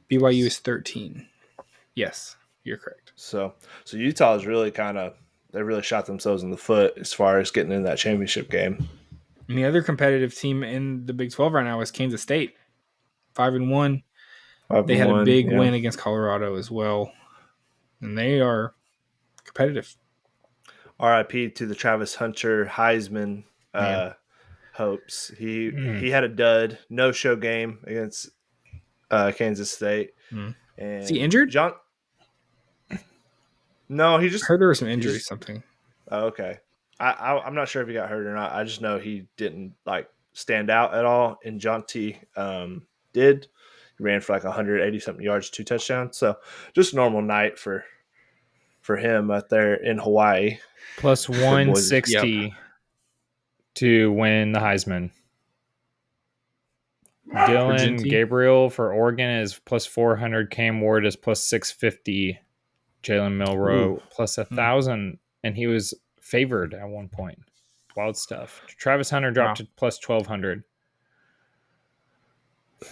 BYU is 13. Yes, you're correct. So Utah is really they really shot themselves in the foot as far as getting in that championship game. And the other competitive team in the Big 12 right now is Kansas State, 5-1. They had a big win against Colorado as well, and they are competitive. RIP to the Travis Hunter Heisman hopes. He had a dud, no-show game against Kansas State. And is he injured? No, he just heard there was some injury, something. Oh, okay. I'm not sure if he got hurt or not. I just know he didn't stand out at all. And Jonty did. He ran for 180 something yards, 2 touchdowns. So just a normal night for him out there in Hawaii. Plus 160 to win the Heisman. Dylan Gabriel for Oregon is plus 400. Cam Ward is plus 650. Jalen Milroe plus 1,000. And he was favored at one point. Wild stuff. Travis Hunter dropped to plus 1,200.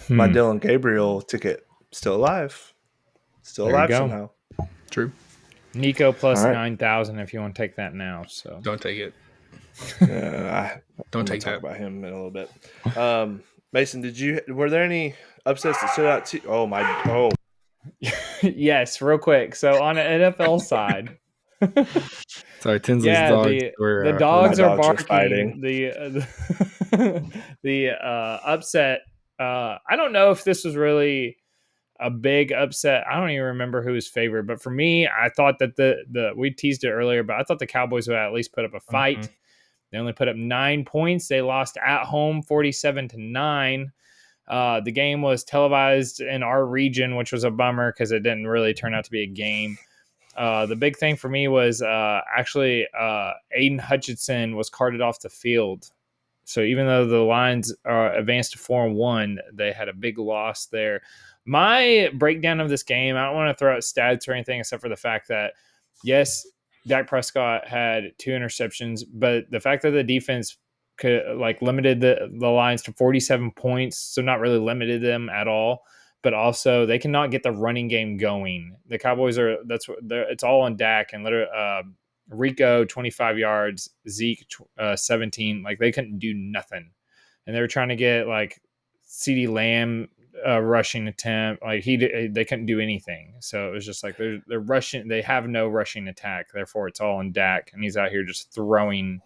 My Dylan Gabriel ticket still alive. Still alive somehow. True. Nico plus 9,000 if you want to take that now. So don't take it. Don't talk about him in a little bit. Mason, were there any upsets that stood out to you? Oh. Yes, real quick. So on an NFL side. Sorry, Tinsley's dogs. The dogs are barking. The upset. I don't know if this was really a big upset. I don't even remember who was favored, but for me, I thought that we teased it earlier, but I thought the Cowboys would at least put up a fight. Mm-hmm. They only put up 9 points. They lost at home 47-9. The game was televised in our region, which was a bummer because it didn't really turn out to be a game. The big thing for me was actually Aiden Hutchinson was carted off the field. So even though the Lions advanced to 4-1, they had a big loss there. My breakdown of this game, I don't want to throw out stats or anything except for the fact that, yes, Dak Prescott had 2 interceptions, but the fact that the defense could limited the Lions to 47 points, so not really limited them at all, but also they cannot get the running game going. The Cowboys it's all on Dak and Rico 25 yards, Zeke 17. They couldn't do nothing, and they were trying to get CeeDee Lamb rushing attempt. They couldn't do anything. So it was just they're rushing. They have no rushing attack. Therefore, it's all on Dak, and he's out here just throwing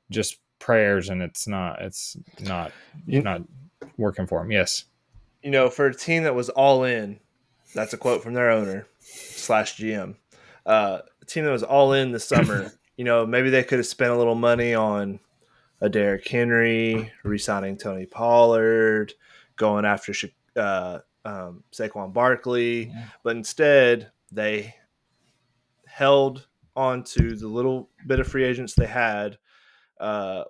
just prayers, and it's not working for him. Yes. for a team that was all in, that's a quote from their owner / GM. A team that was all in this summer, maybe they could have spent a little money on a Derrick Henry, re-signing Tony Pollard, going after Saquon Barkley, but instead they held on to the little bit of free agents they had,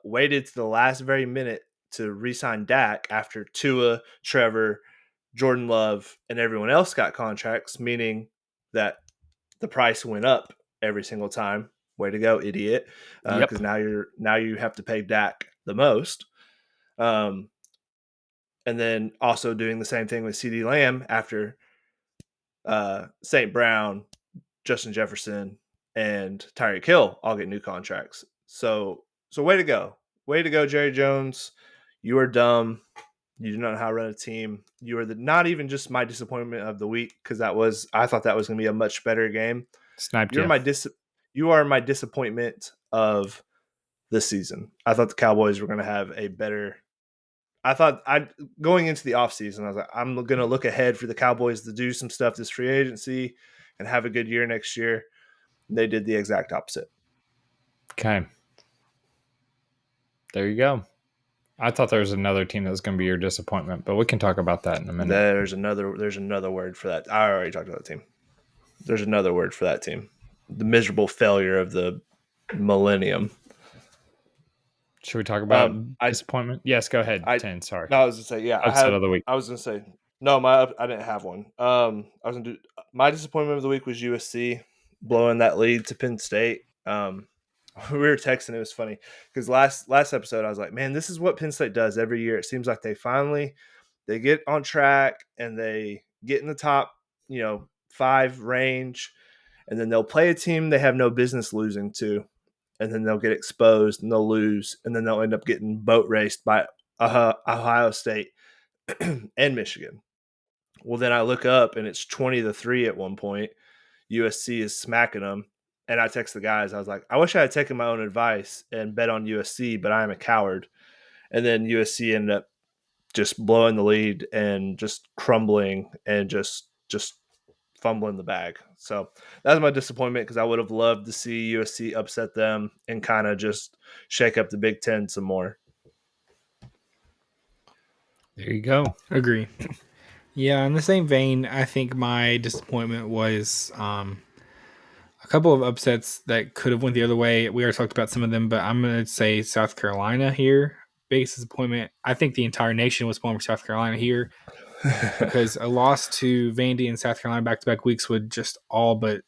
waited to the last very minute to re-sign Dak after Tua, Trevor, Jordan Love, and everyone else got contracts, meaning that the price went up every single time. Way to go, idiot! Because now you have to pay Dak the most. And then also doing the same thing with CeeDee Lamb after St. Brown, Justin Jefferson, and Tyreek Hill all get new contracts. So way to go. Way to go, Jerry Jones. You are dumb. You do not know how to run a team. You are not even just my disappointment of the week, because I thought that was going to be a much better game. Sniped you are my disappointment of this season. I thought the Cowboys were going to have a better. Going into the offseason, I was like, I'm going to look ahead for the Cowboys to do some stuff this free agency and have a good year next year. They did the exact opposite. Okay. There you go. I thought there was another team that was going to be your disappointment, but we can talk about that in a minute. There's another word for that. I already talked about the team. There's another word for that team. The miserable failure of the millennium. Should we talk about disappointment? Yes, go ahead. 10. Sorry. No, I was gonna say Upset of the week. I was gonna say no. I didn't have one. I was gonna do my disappointment of the week was USC blowing that lead to Penn State. We were texting. It was funny because last episode I was like, man, this is what Penn State does every year. It seems like they get on track and they get in the top 5 range, and then they'll play a team they have no business losing to. And then they'll get exposed and they'll lose. And then they'll end up getting boat raced by Ohio State and Michigan. Well, then I look up and it's 20-3 at one point. USC is smacking them. And I text the guys. I was like, I wish I had taken my own advice and bet on USC, but I am a coward. And then USC ended up just blowing the lead and just crumbling and just fumbling the bag. So that's my disappointment, because I would have loved to see USC upset them and kind of just shake up the Big Ten some more. There you go. Agree. Yeah, in the same vein, I think my disappointment was a couple of upsets that could have went the other way. We already talked about some of them, but I'm going to say South Carolina here. Biggest disappointment. I think the entire nation was pulling for South Carolina here. Because a loss to Vandy and South Carolina back-to-back weeks would just all but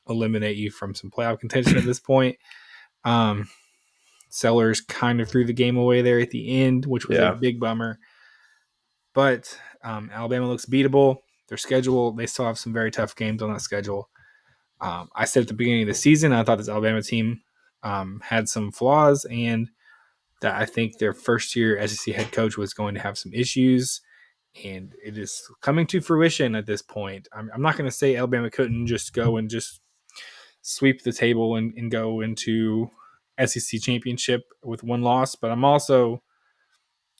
eliminate you from some playoff contention at this point. Sellers kind of threw the game away there at the end, which was a big bummer. But Alabama looks beatable. Their schedule, they still have some very tough games on that schedule. I said at the beginning of the season, I thought this Alabama team had some flaws, and that I think their first-year SEC head coach was going to have some issues. And it is coming to fruition at this point. I'm not going to say Alabama couldn't just go and just sweep the table and go into SEC championship with one loss, but I'm also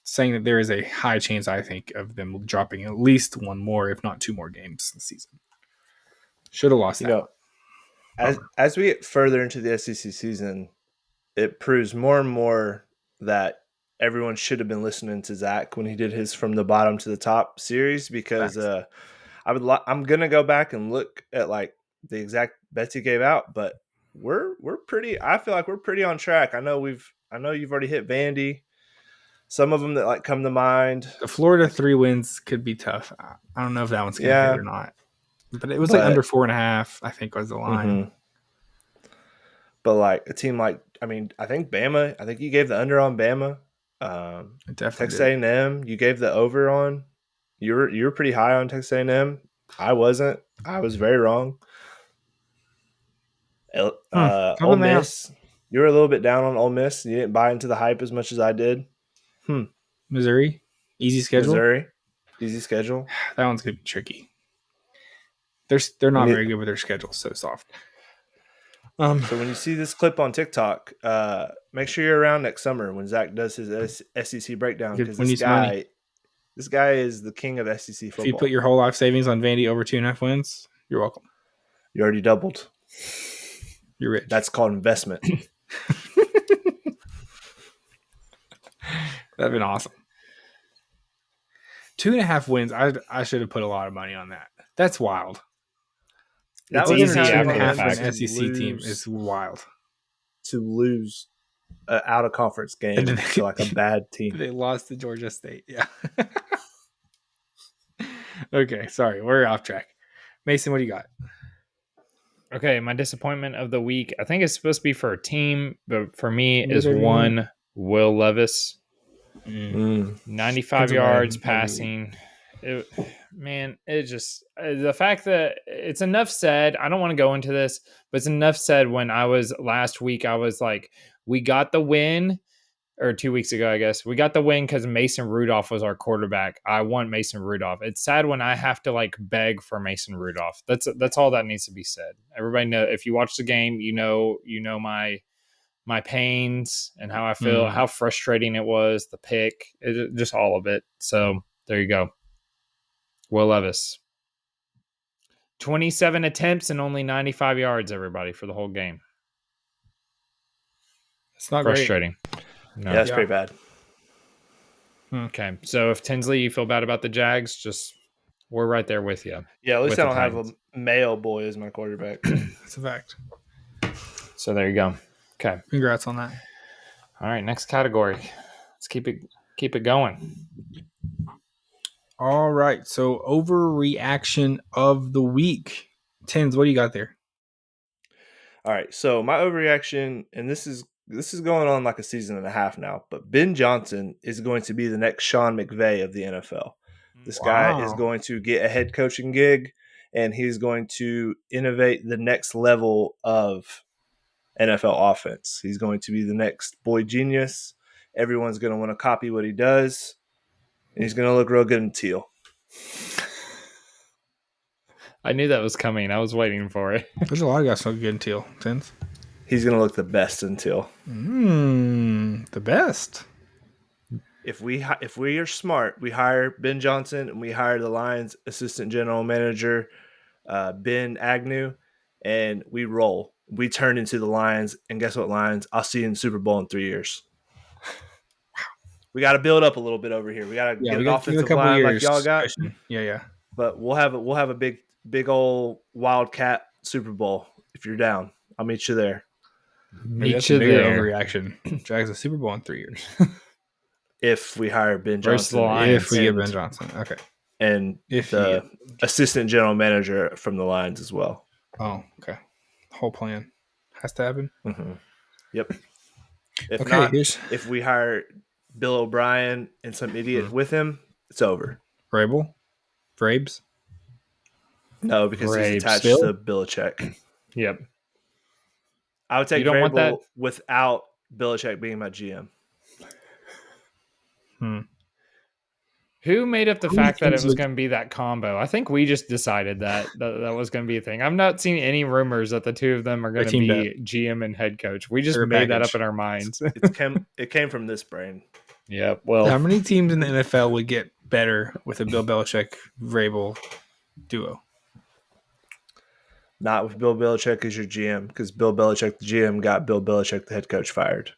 saying that there is a high chance, I think, of them dropping at least one more, if not 2 more games this season. Should have lost that one. As we get further into the SEC season, it proves more and more that everyone should have been listening to Zach when he did his from the bottom to the top series, because I'm gonna go back and look at like the exact bets he gave out, but I feel like we're pretty on track. I know you've already hit Vandy. Some of them that like come to mind. The Florida 3 wins could be tough. I don't know if that one's gonna hit or not, but it was like under 4.5. I think was the line. Mm-hmm. But like a team like, I think Bama. I think you gave the under on Bama. Texas A&M, you gave the over on. You were pretty high on Texas A&M. I wasn't. I was very wrong. Ole Miss, you were a little bit down on Ole Miss. You didn't buy into the hype as much as I did. Missouri, easy schedule. That one's gonna be tricky. They're not very good with their schedule, so soft. So when you see this clip on TikTok, make sure you're around next summer when Zach does his SEC breakdown, because this guy This guy is the king of SEC football. If you put your whole life savings on Vandy over 2.5 wins, you're welcome. You already doubled. You're rich. That's called investment. That'd been awesome. 2.5 wins. I should have put a lot of money on that. That's wild. That It's was easy kind of after the half fact. an SEC team is wild. To lose an out of conference game to like a bad team. They lost to Georgia State. Yeah. Okay, sorry, we're off track. Mason, what do you got? Okay, my disappointment of the week. I think it's supposed to be for a team, but for me is one Will Levis. 95 yards passing. It just the fact that it's enough said. I don't want to go into this, but it's enough said. When I was last week, I was like, we got the win, or 2 weeks ago, I guess we got the win because Mason Rudolph was our quarterback. I want Mason Rudolph. It's sad when I have to like beg for Mason Rudolph. That's all that needs to be said. Everybody know, if you watch the game, you know my pains and how I feel, how frustrating it was, the pick, just all of it. So there you go. Will Levis. 27 attempts and only 95 yards, everybody, for the whole game. It's not frustrating. No. Yeah, that's pretty bad. Okay. So if Tinsley, you feel bad about the Jags, just we're right there with you. Yeah, at least I don't have a male boy as my quarterback. That's a fact. So there you go. Okay. Congrats on that. All right, next category. Let's keep it going. All right. So overreaction of the week. Tins, what do you got there? All right. So my overreaction, and this is going on like a season and a half now, but Ben Johnson is going to be the next Sean McVay of the NFL. This guy is going to get a head coaching gig, and he's going to innovate the next level of NFL offense. He's going to be the next boy genius. Everyone's going to want to copy what he does, and he's going to look real good in teal. I knew that was coming. I was waiting for it. There's a lot of guys so good in teal. Tins. He's going to look the best in teal. The best. If we are smart, we hire Ben Johnson and we hire the Lions assistant general manager, Ben Agnew, and we roll. We turn into the Lions, and guess what, Lions? I'll see you in the Super Bowl in 3 years. We got to build up a little bit over here. We got to get an offensive line like y'all got. Yeah. But we'll have a big old Wildcat Super Bowl if you're down. I'll meet you there. Meet you there. Overreaction. Jags a Super Bowl in 3 years. If we hire Ben Johnson. If we get Ben Johnson. Okay. And the assistant general manager from the Lions as well. Oh, okay. Whole plan has to happen. Mm-hmm. Yep. If not, if we hire Bill O'Brien and some idiot with him, it's over. Vrabes? No, because he's attached to Belichick. Yep. I would take Vrabel without Belichick being my GM. Who made up the fact that it was going to be that combo? I think we just decided that was going to be a thing. I've not seen any rumors that the two of them are going to be GM and head coach. We just made that up in our minds. It came from this brain. Yeah. Well, how many teams in the NFL would get better with a Bill Belichick Vrabel duo? Not with Bill Belichick as your GM, because Bill Belichick, the GM, got Bill Belichick, the head coach, fired.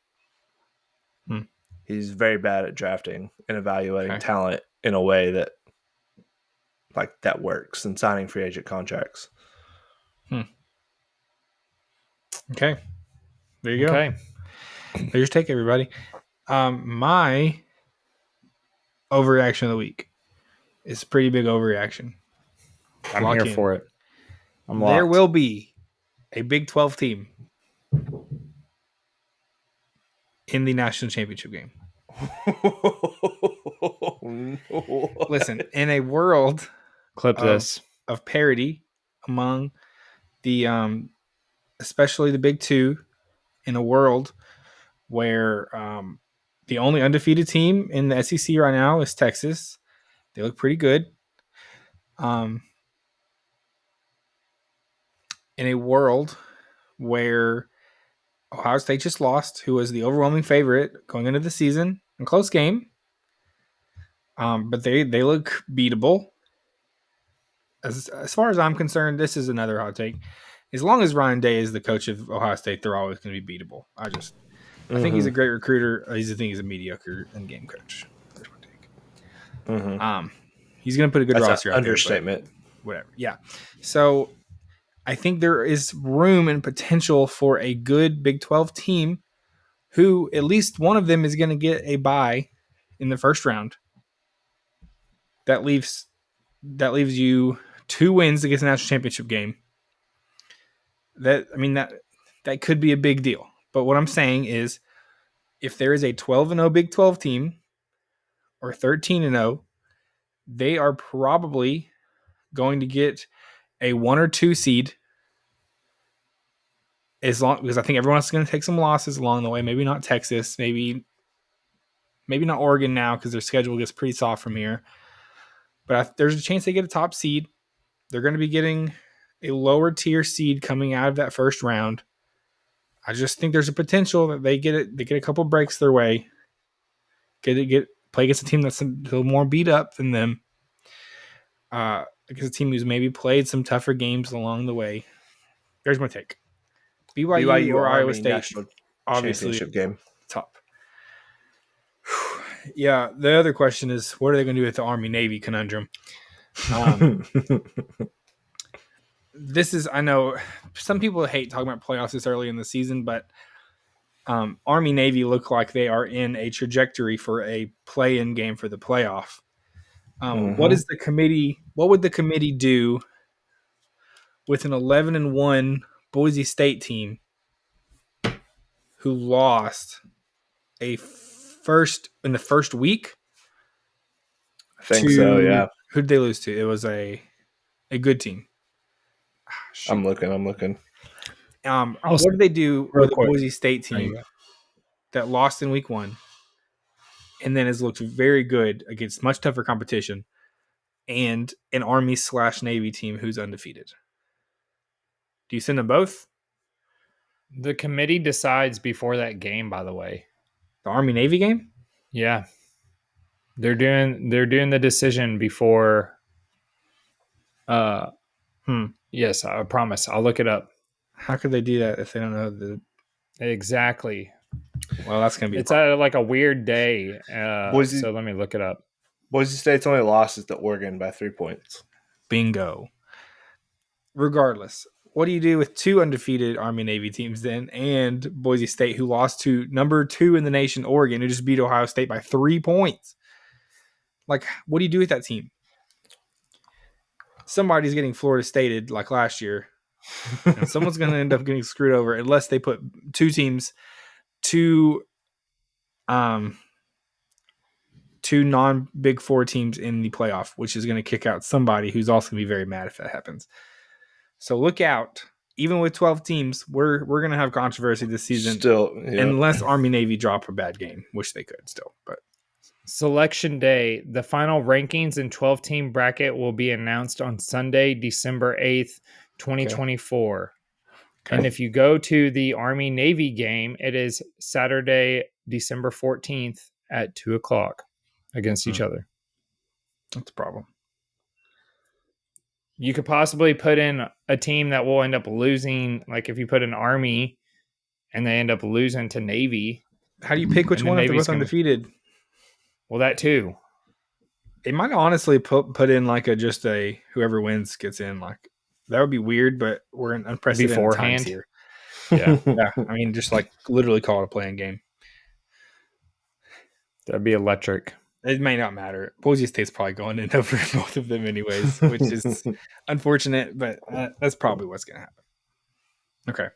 He's very bad at drafting and evaluating talent in a way that works and signing free agent contracts. Okay. There you go. Okay. There's your take, everybody. My overreaction of the week is a pretty big overreaction. I'm here for it. There will be a Big 12 team in the national championship game. Listen, in a world of parity among the especially the Big Two, in a world where the only undefeated team in the SEC right now is Texas. They look pretty good. In a world where Ohio State just lost, who was the overwhelming favorite going into the season, in close game, But they look beatable. As far as I'm concerned, this is another hot take. As long as Ryan Day is the coach of Ohio State, they're always going to be beatable. I think he's a great recruiter. I think he's a mediocre in-game coach. There's my take. He's going to put a good roster out understatement. there. Whatever. Yeah. So I think there is room and potential for a good Big 12 team who at least one of them is going to get a bye in the first round. That leaves you 2 wins against the national championship game. That could be a big deal. But what I'm saying is, if there is a 12-0 Big 12 team or 13-0, they are probably going to get a 1 or 2 seed. Because I think everyone's going to take some losses along the way. Maybe not Texas. Maybe not Oregon now because their schedule gets pretty soft from here. But there's a chance they get a top seed. They're going to be getting a lower tier seed coming out of that first round. I just think there's a potential that they get a couple breaks their way. Play against a team that's a little more beat up than them. Against a team who's maybe played some tougher games along the way. There's my take. BYU or Iowa State, national obviously championship game. Top. Yeah, the other question is, what are they going to do with the Army-Navy conundrum? I know some people hate talking about playoffs this early in the season, but Army-Navy look like they are in a trajectory for a play-in game for the playoff. What would the committee do with an 11-1 Boise State team who lost in the first week? I think so, yeah. Who did they lose to? It was a good team. I'm looking. What did they do with a Boise State team that lost in week 1 and then has looked very good against much tougher competition and an Army/Navy team who's undefeated? Do you send them both? The committee decides before that game, by the way. The Army-Navy game? Yeah. They're doing the decision before. Yes, I promise. I'll look it up. How could they do that if they don't know exactly? Well, that's gonna be. It's like a weird day. So let me look it up. Boise State's only loss is to Oregon by 3 points. Bingo. Regardless, what do you do with 2 undefeated Army-Navy teams then, and Boise State, who lost to number 2 in the nation, Oregon, who just beat Ohio State by 3 points? Like, what do you do with that team? Somebody's getting Florida Stated like last year, and someone's going to end up getting screwed over unless they put 2 non-Big 4 teams in the playoff, which is going to kick out somebody who's also going to be very mad if that happens. So look out. Even with 12 teams, we're going to have controversy this season. Still, yeah. Unless Army-Navy drop a bad game, which they could still. But Selection day, the final rankings and 12-team bracket will be announced on Sunday, December 8th, 2024. Okay. And if you go to the Army-Navy game, it is Saturday, December 14th at 2:00 against each other. That's a problem. You could possibly put in a team that will end up losing. Like if you put an Army and they end up losing to Navy. How do you pick which one if they're both undefeated? Well, that too. They might honestly put in like just a whoever wins gets in. Like that would be weird, but we're in unprecedented times here. Yeah. Yeah. I mean, just like literally call it a playing game. That'd be electric. It may not matter. Boise State's probably going in over both of them anyways, which is unfortunate, but that's probably what's going to happen. Okay.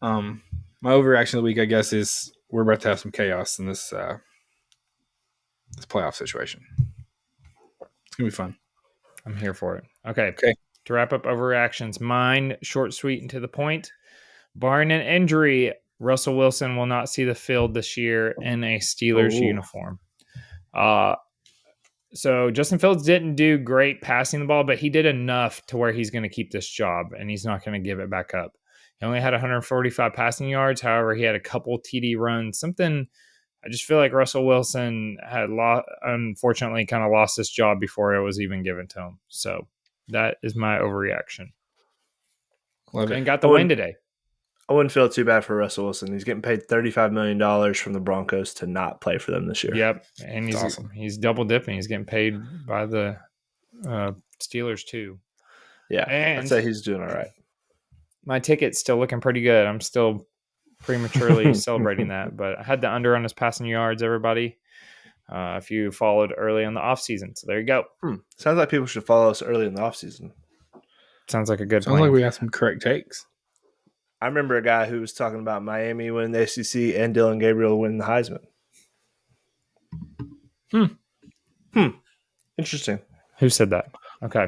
My overreaction of the week, I guess, is we're about to have some chaos in this playoff situation. It's going to be fun. I'm here for it. Okay. To wrap up overreactions, mine, short, sweet, and to the point. Barring an injury, Russell Wilson will not see the field this year in a Steelers uniform. So Justin Fields didn't do great passing the ball, but he did enough to where he's going to keep this job, and he's not going to give it back up. He only had 145 passing yards. However, he had a couple TD runs, something I just feel like Russell Wilson had unfortunately kind of lost his job before it was even given to him. So that is my overreaction. Love it. And got the win today. I wouldn't feel too bad for Russell Wilson. He's getting paid $35 million from the Broncos to not play for them this year. Yep, and he's awesome. He's double dipping. He's getting paid by the Steelers too. Yeah, and I'd say he's doing all right. My ticket's still looking pretty good. I'm still prematurely celebrating that, but I had the under on his passing yards, everybody. If you followed early on the offseason. So there you go. Sounds like people should follow us early in the offseason. Sounds like a good Sounds plan. like we got some correct takes. I remember a guy who was talking about Miami winning the ACC and Dylan Gabriel winning the Heisman. Interesting. Who said that? Okay.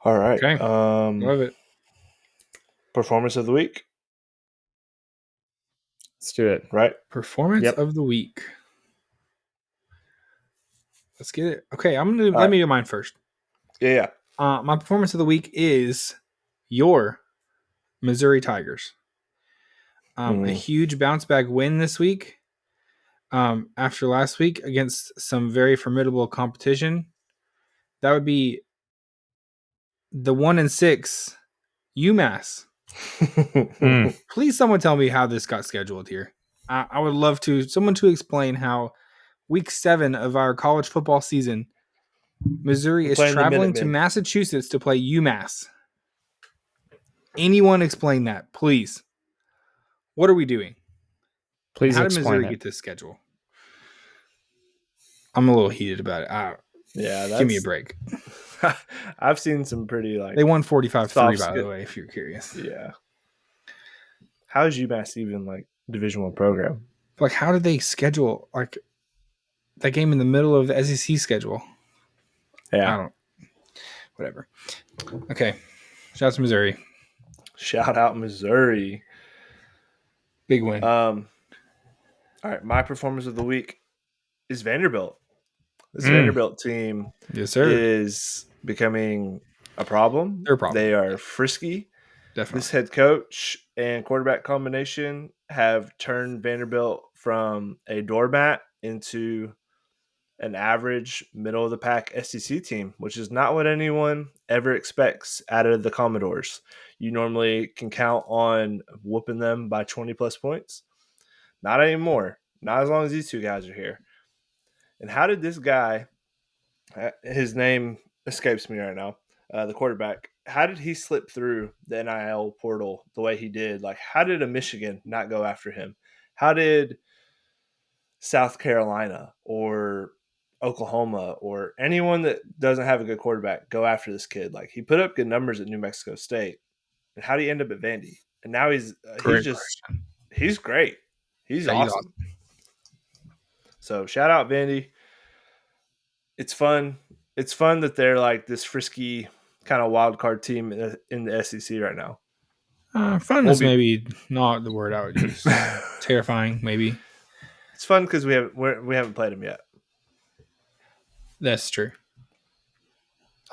All right. Okay. Love it. Performance of the week. Let's do it. Right. Performance of the week. Let's get it. Okay, let me do mine first. Yeah. My performance of the week is your Missouri Tigers. A huge bounce back win this week. After last week against some very formidable competition. That would be the 1-6 UMass. Please, someone tell me how this got scheduled here. I would love someone to explain how week 7 of our college football season, Missouri is traveling to Massachusetts to play UMass. Anyone explain that, please? What are we doing? Please how explain did Missouri get this schedule? I'm a little heated about it. Give me a break. I've seen some pretty they won 45-3 by the way, if you're curious. Yeah. How is UMass even Division I program? How did they schedule that game in the middle of the SEC schedule? Yeah. Whatever. Okay. Shout out to Missouri. Shout out Missouri. Big win. All right. My performance of the week is Vanderbilt. This Vanderbilt team is becoming a problem. They're a problem. They are frisky. Definitely. This head coach and quarterback combination have turned Vanderbilt from a doormat into an average middle-of-the-pack SEC team, which is not what anyone ever expects out of the Commodores. You normally can count on whooping them by 20-plus points. Not anymore. Not as long as these two guys are here. And how did this guy, his name escapes me right now, the quarterback, how did he slip through the NIL portal the way he did? How did a Michigan not go after him? How did South Carolina or Oklahoma or anyone that doesn't have a good quarterback go after this kid? He put up good numbers at New Mexico State. And how did he end up at Vandy? And now he's great. He's awesome. So shout out Vandy. It's fun. It's fun that they're this frisky kind of wild card team in the SEC right now. Fun is maybe not the word I would use. Terrifying, maybe. It's fun because we haven't played them yet. That's true.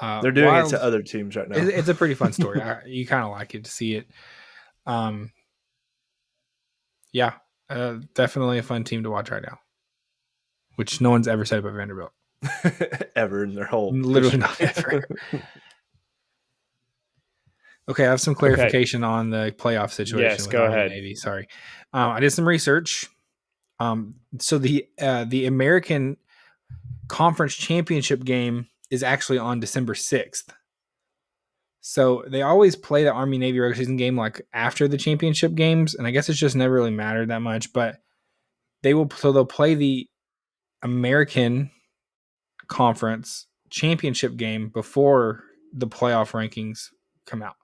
They're doing it to other teams right now. It's a pretty fun story. You kind of like it to see it. Definitely a fun team to watch right now. Which no one's ever said about Vanderbilt. Ever in their whole literally not ever. Okay, I have some clarification on the playoff situation. Yes, go ahead. Navy. Sorry, I did some research. So the American Conference Championship game is actually on December 6th. So they always play the Army Navy regular season game after the championship games, and I guess it's just never really mattered that much. But they'll play the American Conference Championship game before the playoff rankings come out.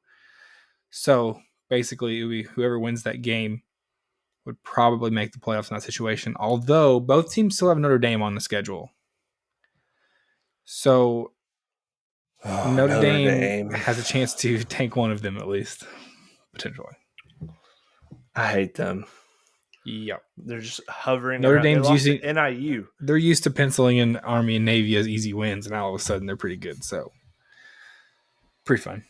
So basically, it would be whoever wins that game would probably make the playoffs in that situation. Although both teams still have Notre Dame on the schedule. So Notre Dame has a chance to tank one of them at least, potentially. I hate them. Yep. They're just hovering Notre around. Dame's using NIU. They're used to penciling in Army and Navy as easy wins, and now all of a sudden they're pretty good. So pretty fun.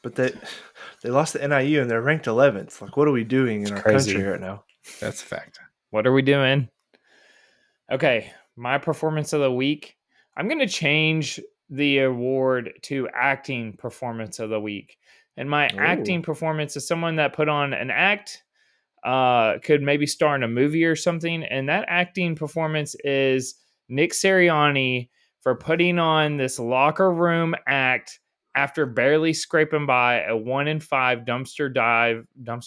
But they lost to NIU and they're ranked 11th. What are we doing in our country right now? That's a fact. What are we doing? Okay, my performance of the week. I'm going to change the award to acting performance of the week. And my acting performance is someone that put on an act, could maybe star in a movie or something. And that acting performance is Nick Sirianni for putting on this locker room act after barely scraping by a 1-5 dumpster dive.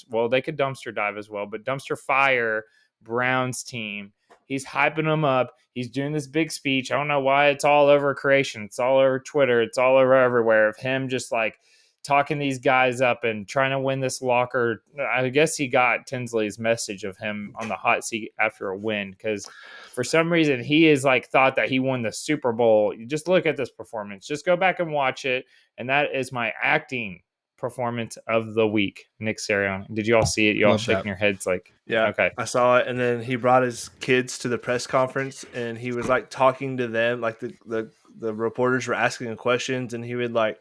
Well, they could dumpster dive as well, but dumpster fire Browns team. He's hyping them up. He's doing this big speech. I don't know why it's all over creation. It's all over Twitter. It's all over everywhere of him just like talking these guys up and trying to win this locker. I guess he got Tinsley's message of him on the hot seat after a win because for some reason he is like thought that he won the Super Bowl. You just look at this performance. Just go back and watch it. And that is my acting performance of the week. Nick Sirianni. Did you all see it? You all shaking your heads like, yeah, okay. I saw it. And then he brought his kids to the press conference and he was like talking to them, like the reporters were asking him questions and he would like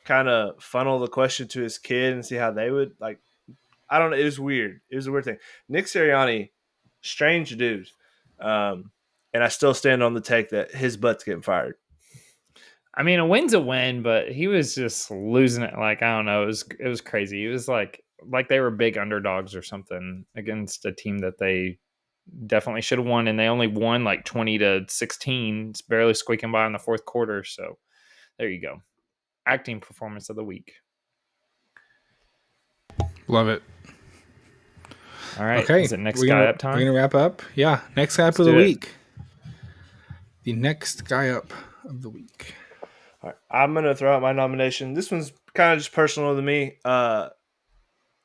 kind of funnel the question to his kid and see how they would like. I don't know. It was weird. It was a weird thing. Nick Sirianni, strange dude. And I still stand on the take that his butt's getting fired. I mean, a win's a win, but he was just losing it. Like, I don't know. It was crazy. It was like they were big underdogs or something against a team that they definitely should have won. And they only won like 20-16. It's barely squeaking by in the fourth quarter. So there you go. Acting performance of the week. Love it. All right. Okay. Is it next guy up time? We're going to wrap up. Yeah. Next guy up of the week. The next guy up of the week. All right, I'm going to throw out my nomination. This one's kind of just personal to me.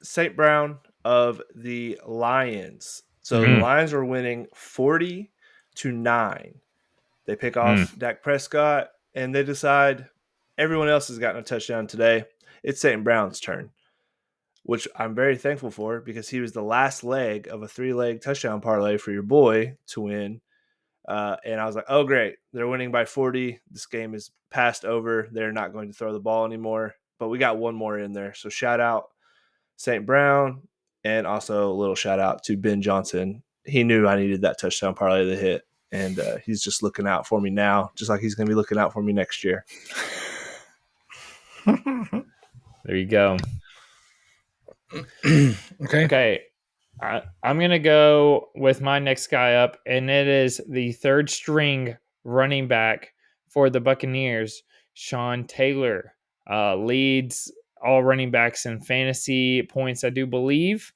St. Brown of the Lions. So the Lions are winning 40-9. They pick off Dak Prescott, and they decide everyone else has gotten a touchdown today. It's St. Brown's turn, which I'm very thankful for because he was the last leg of a 3-leg touchdown parlay for your boy to win. And I was like, oh, great. They're winning by 40. This game is passed over. They're not going to throw the ball anymore. But we got one more in there. So shout out St. Brown and also a little shout out to Ben Johnson. He knew I needed that touchdown parlay to hit. And he's just looking out for me now, just like he's going to be looking out for me next year. There you go. Okay. I'm going to go with my next guy up, and it is the third string running back for the Buccaneers, Sean Taylor. Leads all running backs in fantasy points, I do believe,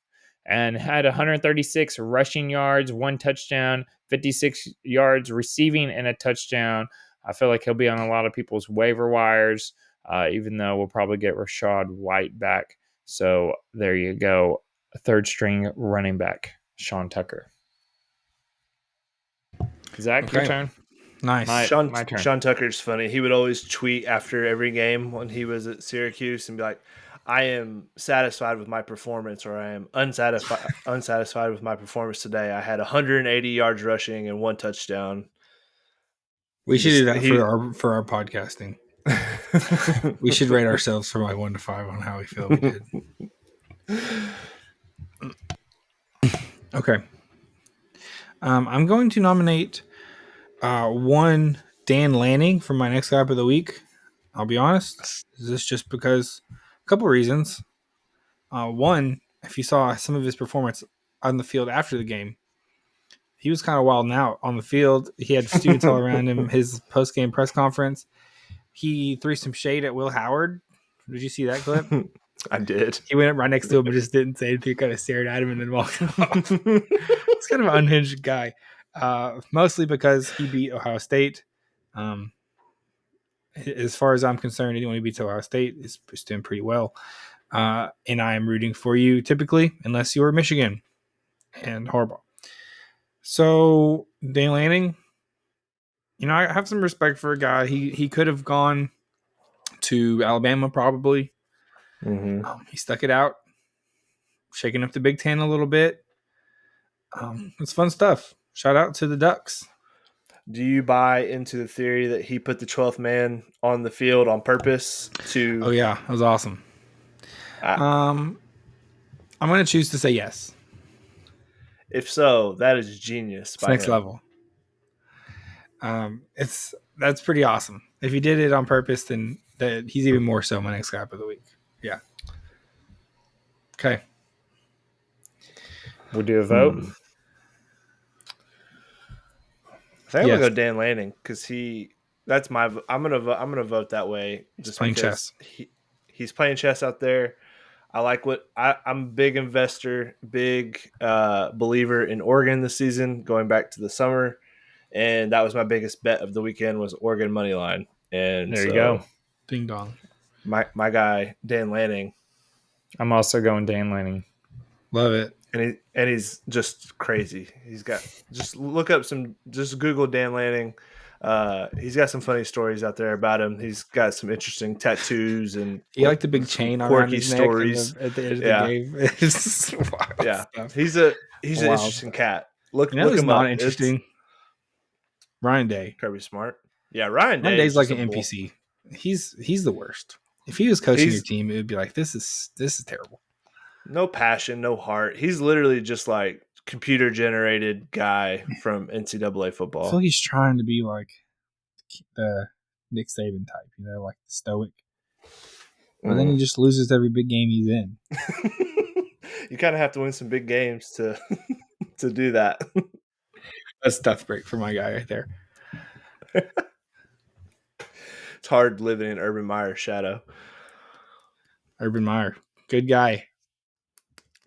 and had 136 rushing yards, 1 touchdown, 56 yards receiving, and a touchdown. I feel like he'll be on a lot of people's waiver wires, even though we'll probably get Rachaad White back. So there you go. Third string running back, Sean Tucker. Zach, your turn. Nice. My turn. Sean Tucker's funny. He would always tweet after every game when he was at Syracuse and be like, I am satisfied with my performance, or I am unsatisfied with my performance today. I had 180 yards rushing and 1 touchdown. We should do that for our podcasting. We should rate ourselves from like 1 to 5 on how we feel we did. Okay. I'm going to nominate one Dan Lanning for my next guy up of the week. I'll be honest. This is just because a couple reasons. One, if you saw some of his performance on the field after the game, he was kind of wilding out on the field. He had students all around him. His post-game press conference, he threw some shade at Will Howard. Did you see that clip? I did. He went up right next to him and just didn't say anything. Kind of stared at him and then walked off. He's kind of an unhinged guy, mostly because he beat Ohio State. As far as I'm concerned, anyone who beats Ohio State is doing pretty well. And I am rooting for you typically, unless you're Michigan and Harbaugh. So Dan Lanning, I have some respect for a guy. He could have gone to Alabama probably. He stuck it out, shaking up the Big Ten a little bit. It's fun stuff. Shout out to the Ducks. Do you buy into the theory that he put the 12th man on the field on purpose to? Oh yeah, that was awesome. I'm going to choose to say yes. If so, that is genius. It's next level. That's pretty awesome. If he did it on purpose, then he's even more so my next guy of the week. Yeah. Okay. We'll do a vote. I think I'm gonna go Dan Lanning because that's my. I'm gonna vote that way. Just playing chess. He's playing chess out there. I like what I'm a big investor, big believer in Oregon this season, going back to the summer. And that was my biggest bet of the weekend was Oregon money line. And there you go. Ding dong. My guy, Dan Lanning. I'm also going Dan Lanning. Love it. And he's just crazy. He's got just Google Dan Lanning. He's got some funny stories out there about him. He's got some interesting tattoos and he like the big chain around his stories neck at the end of the game. It's wild stuff. He's an interesting cat. Look him not up. Interesting. Ryan Day. Kirby Smart. Yeah, Ryan Day's like an NPC. He's the worst. If he was coaching your team, it would be like this is terrible. No passion, no heart. He's literally just like computer generated guy from NCAA football. I feel like he's trying to be like the Nick Saban type, like the stoic. But then he just loses every big game he's in. You kind of have to win some big games to do that. That's a tough break for my guy right there. It's hard living in Urban Meyer's shadow. Urban Meyer, good guy.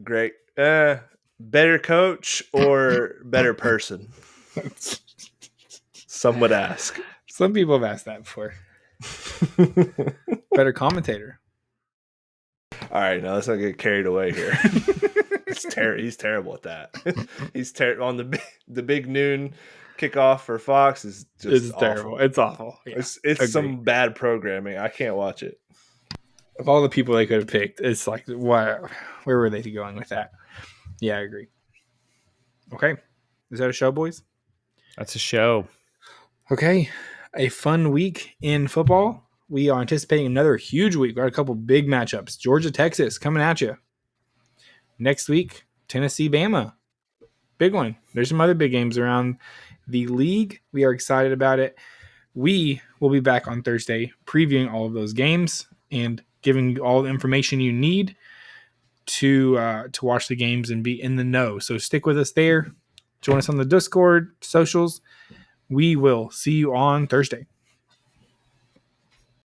Great. Better coach or better person? Some would ask. Some people have asked that before. Better commentator. All right, now let's not get carried away here. He's terrible at that. He's on the big noon kickoff for Fox is just terrible. It's awful. Yeah, it's some bad programming. I can't watch it. Of all the people they could have picked, it's like, where were they going with that? Yeah, I agree. Okay. Is that a show, boys? That's a show. Okay. A fun week in football. We are anticipating another huge week. We got a couple big matchups. Georgia, Texas coming at you. Next week, Tennessee, Bama. Big one. There's some other big games around the league. We are excited about it. We will be back on Thursday previewing all of those games and giving you all the information you need to watch the games and be in the know. So stick with us there. Join us on the Discord, socials. We will see you on Thursday.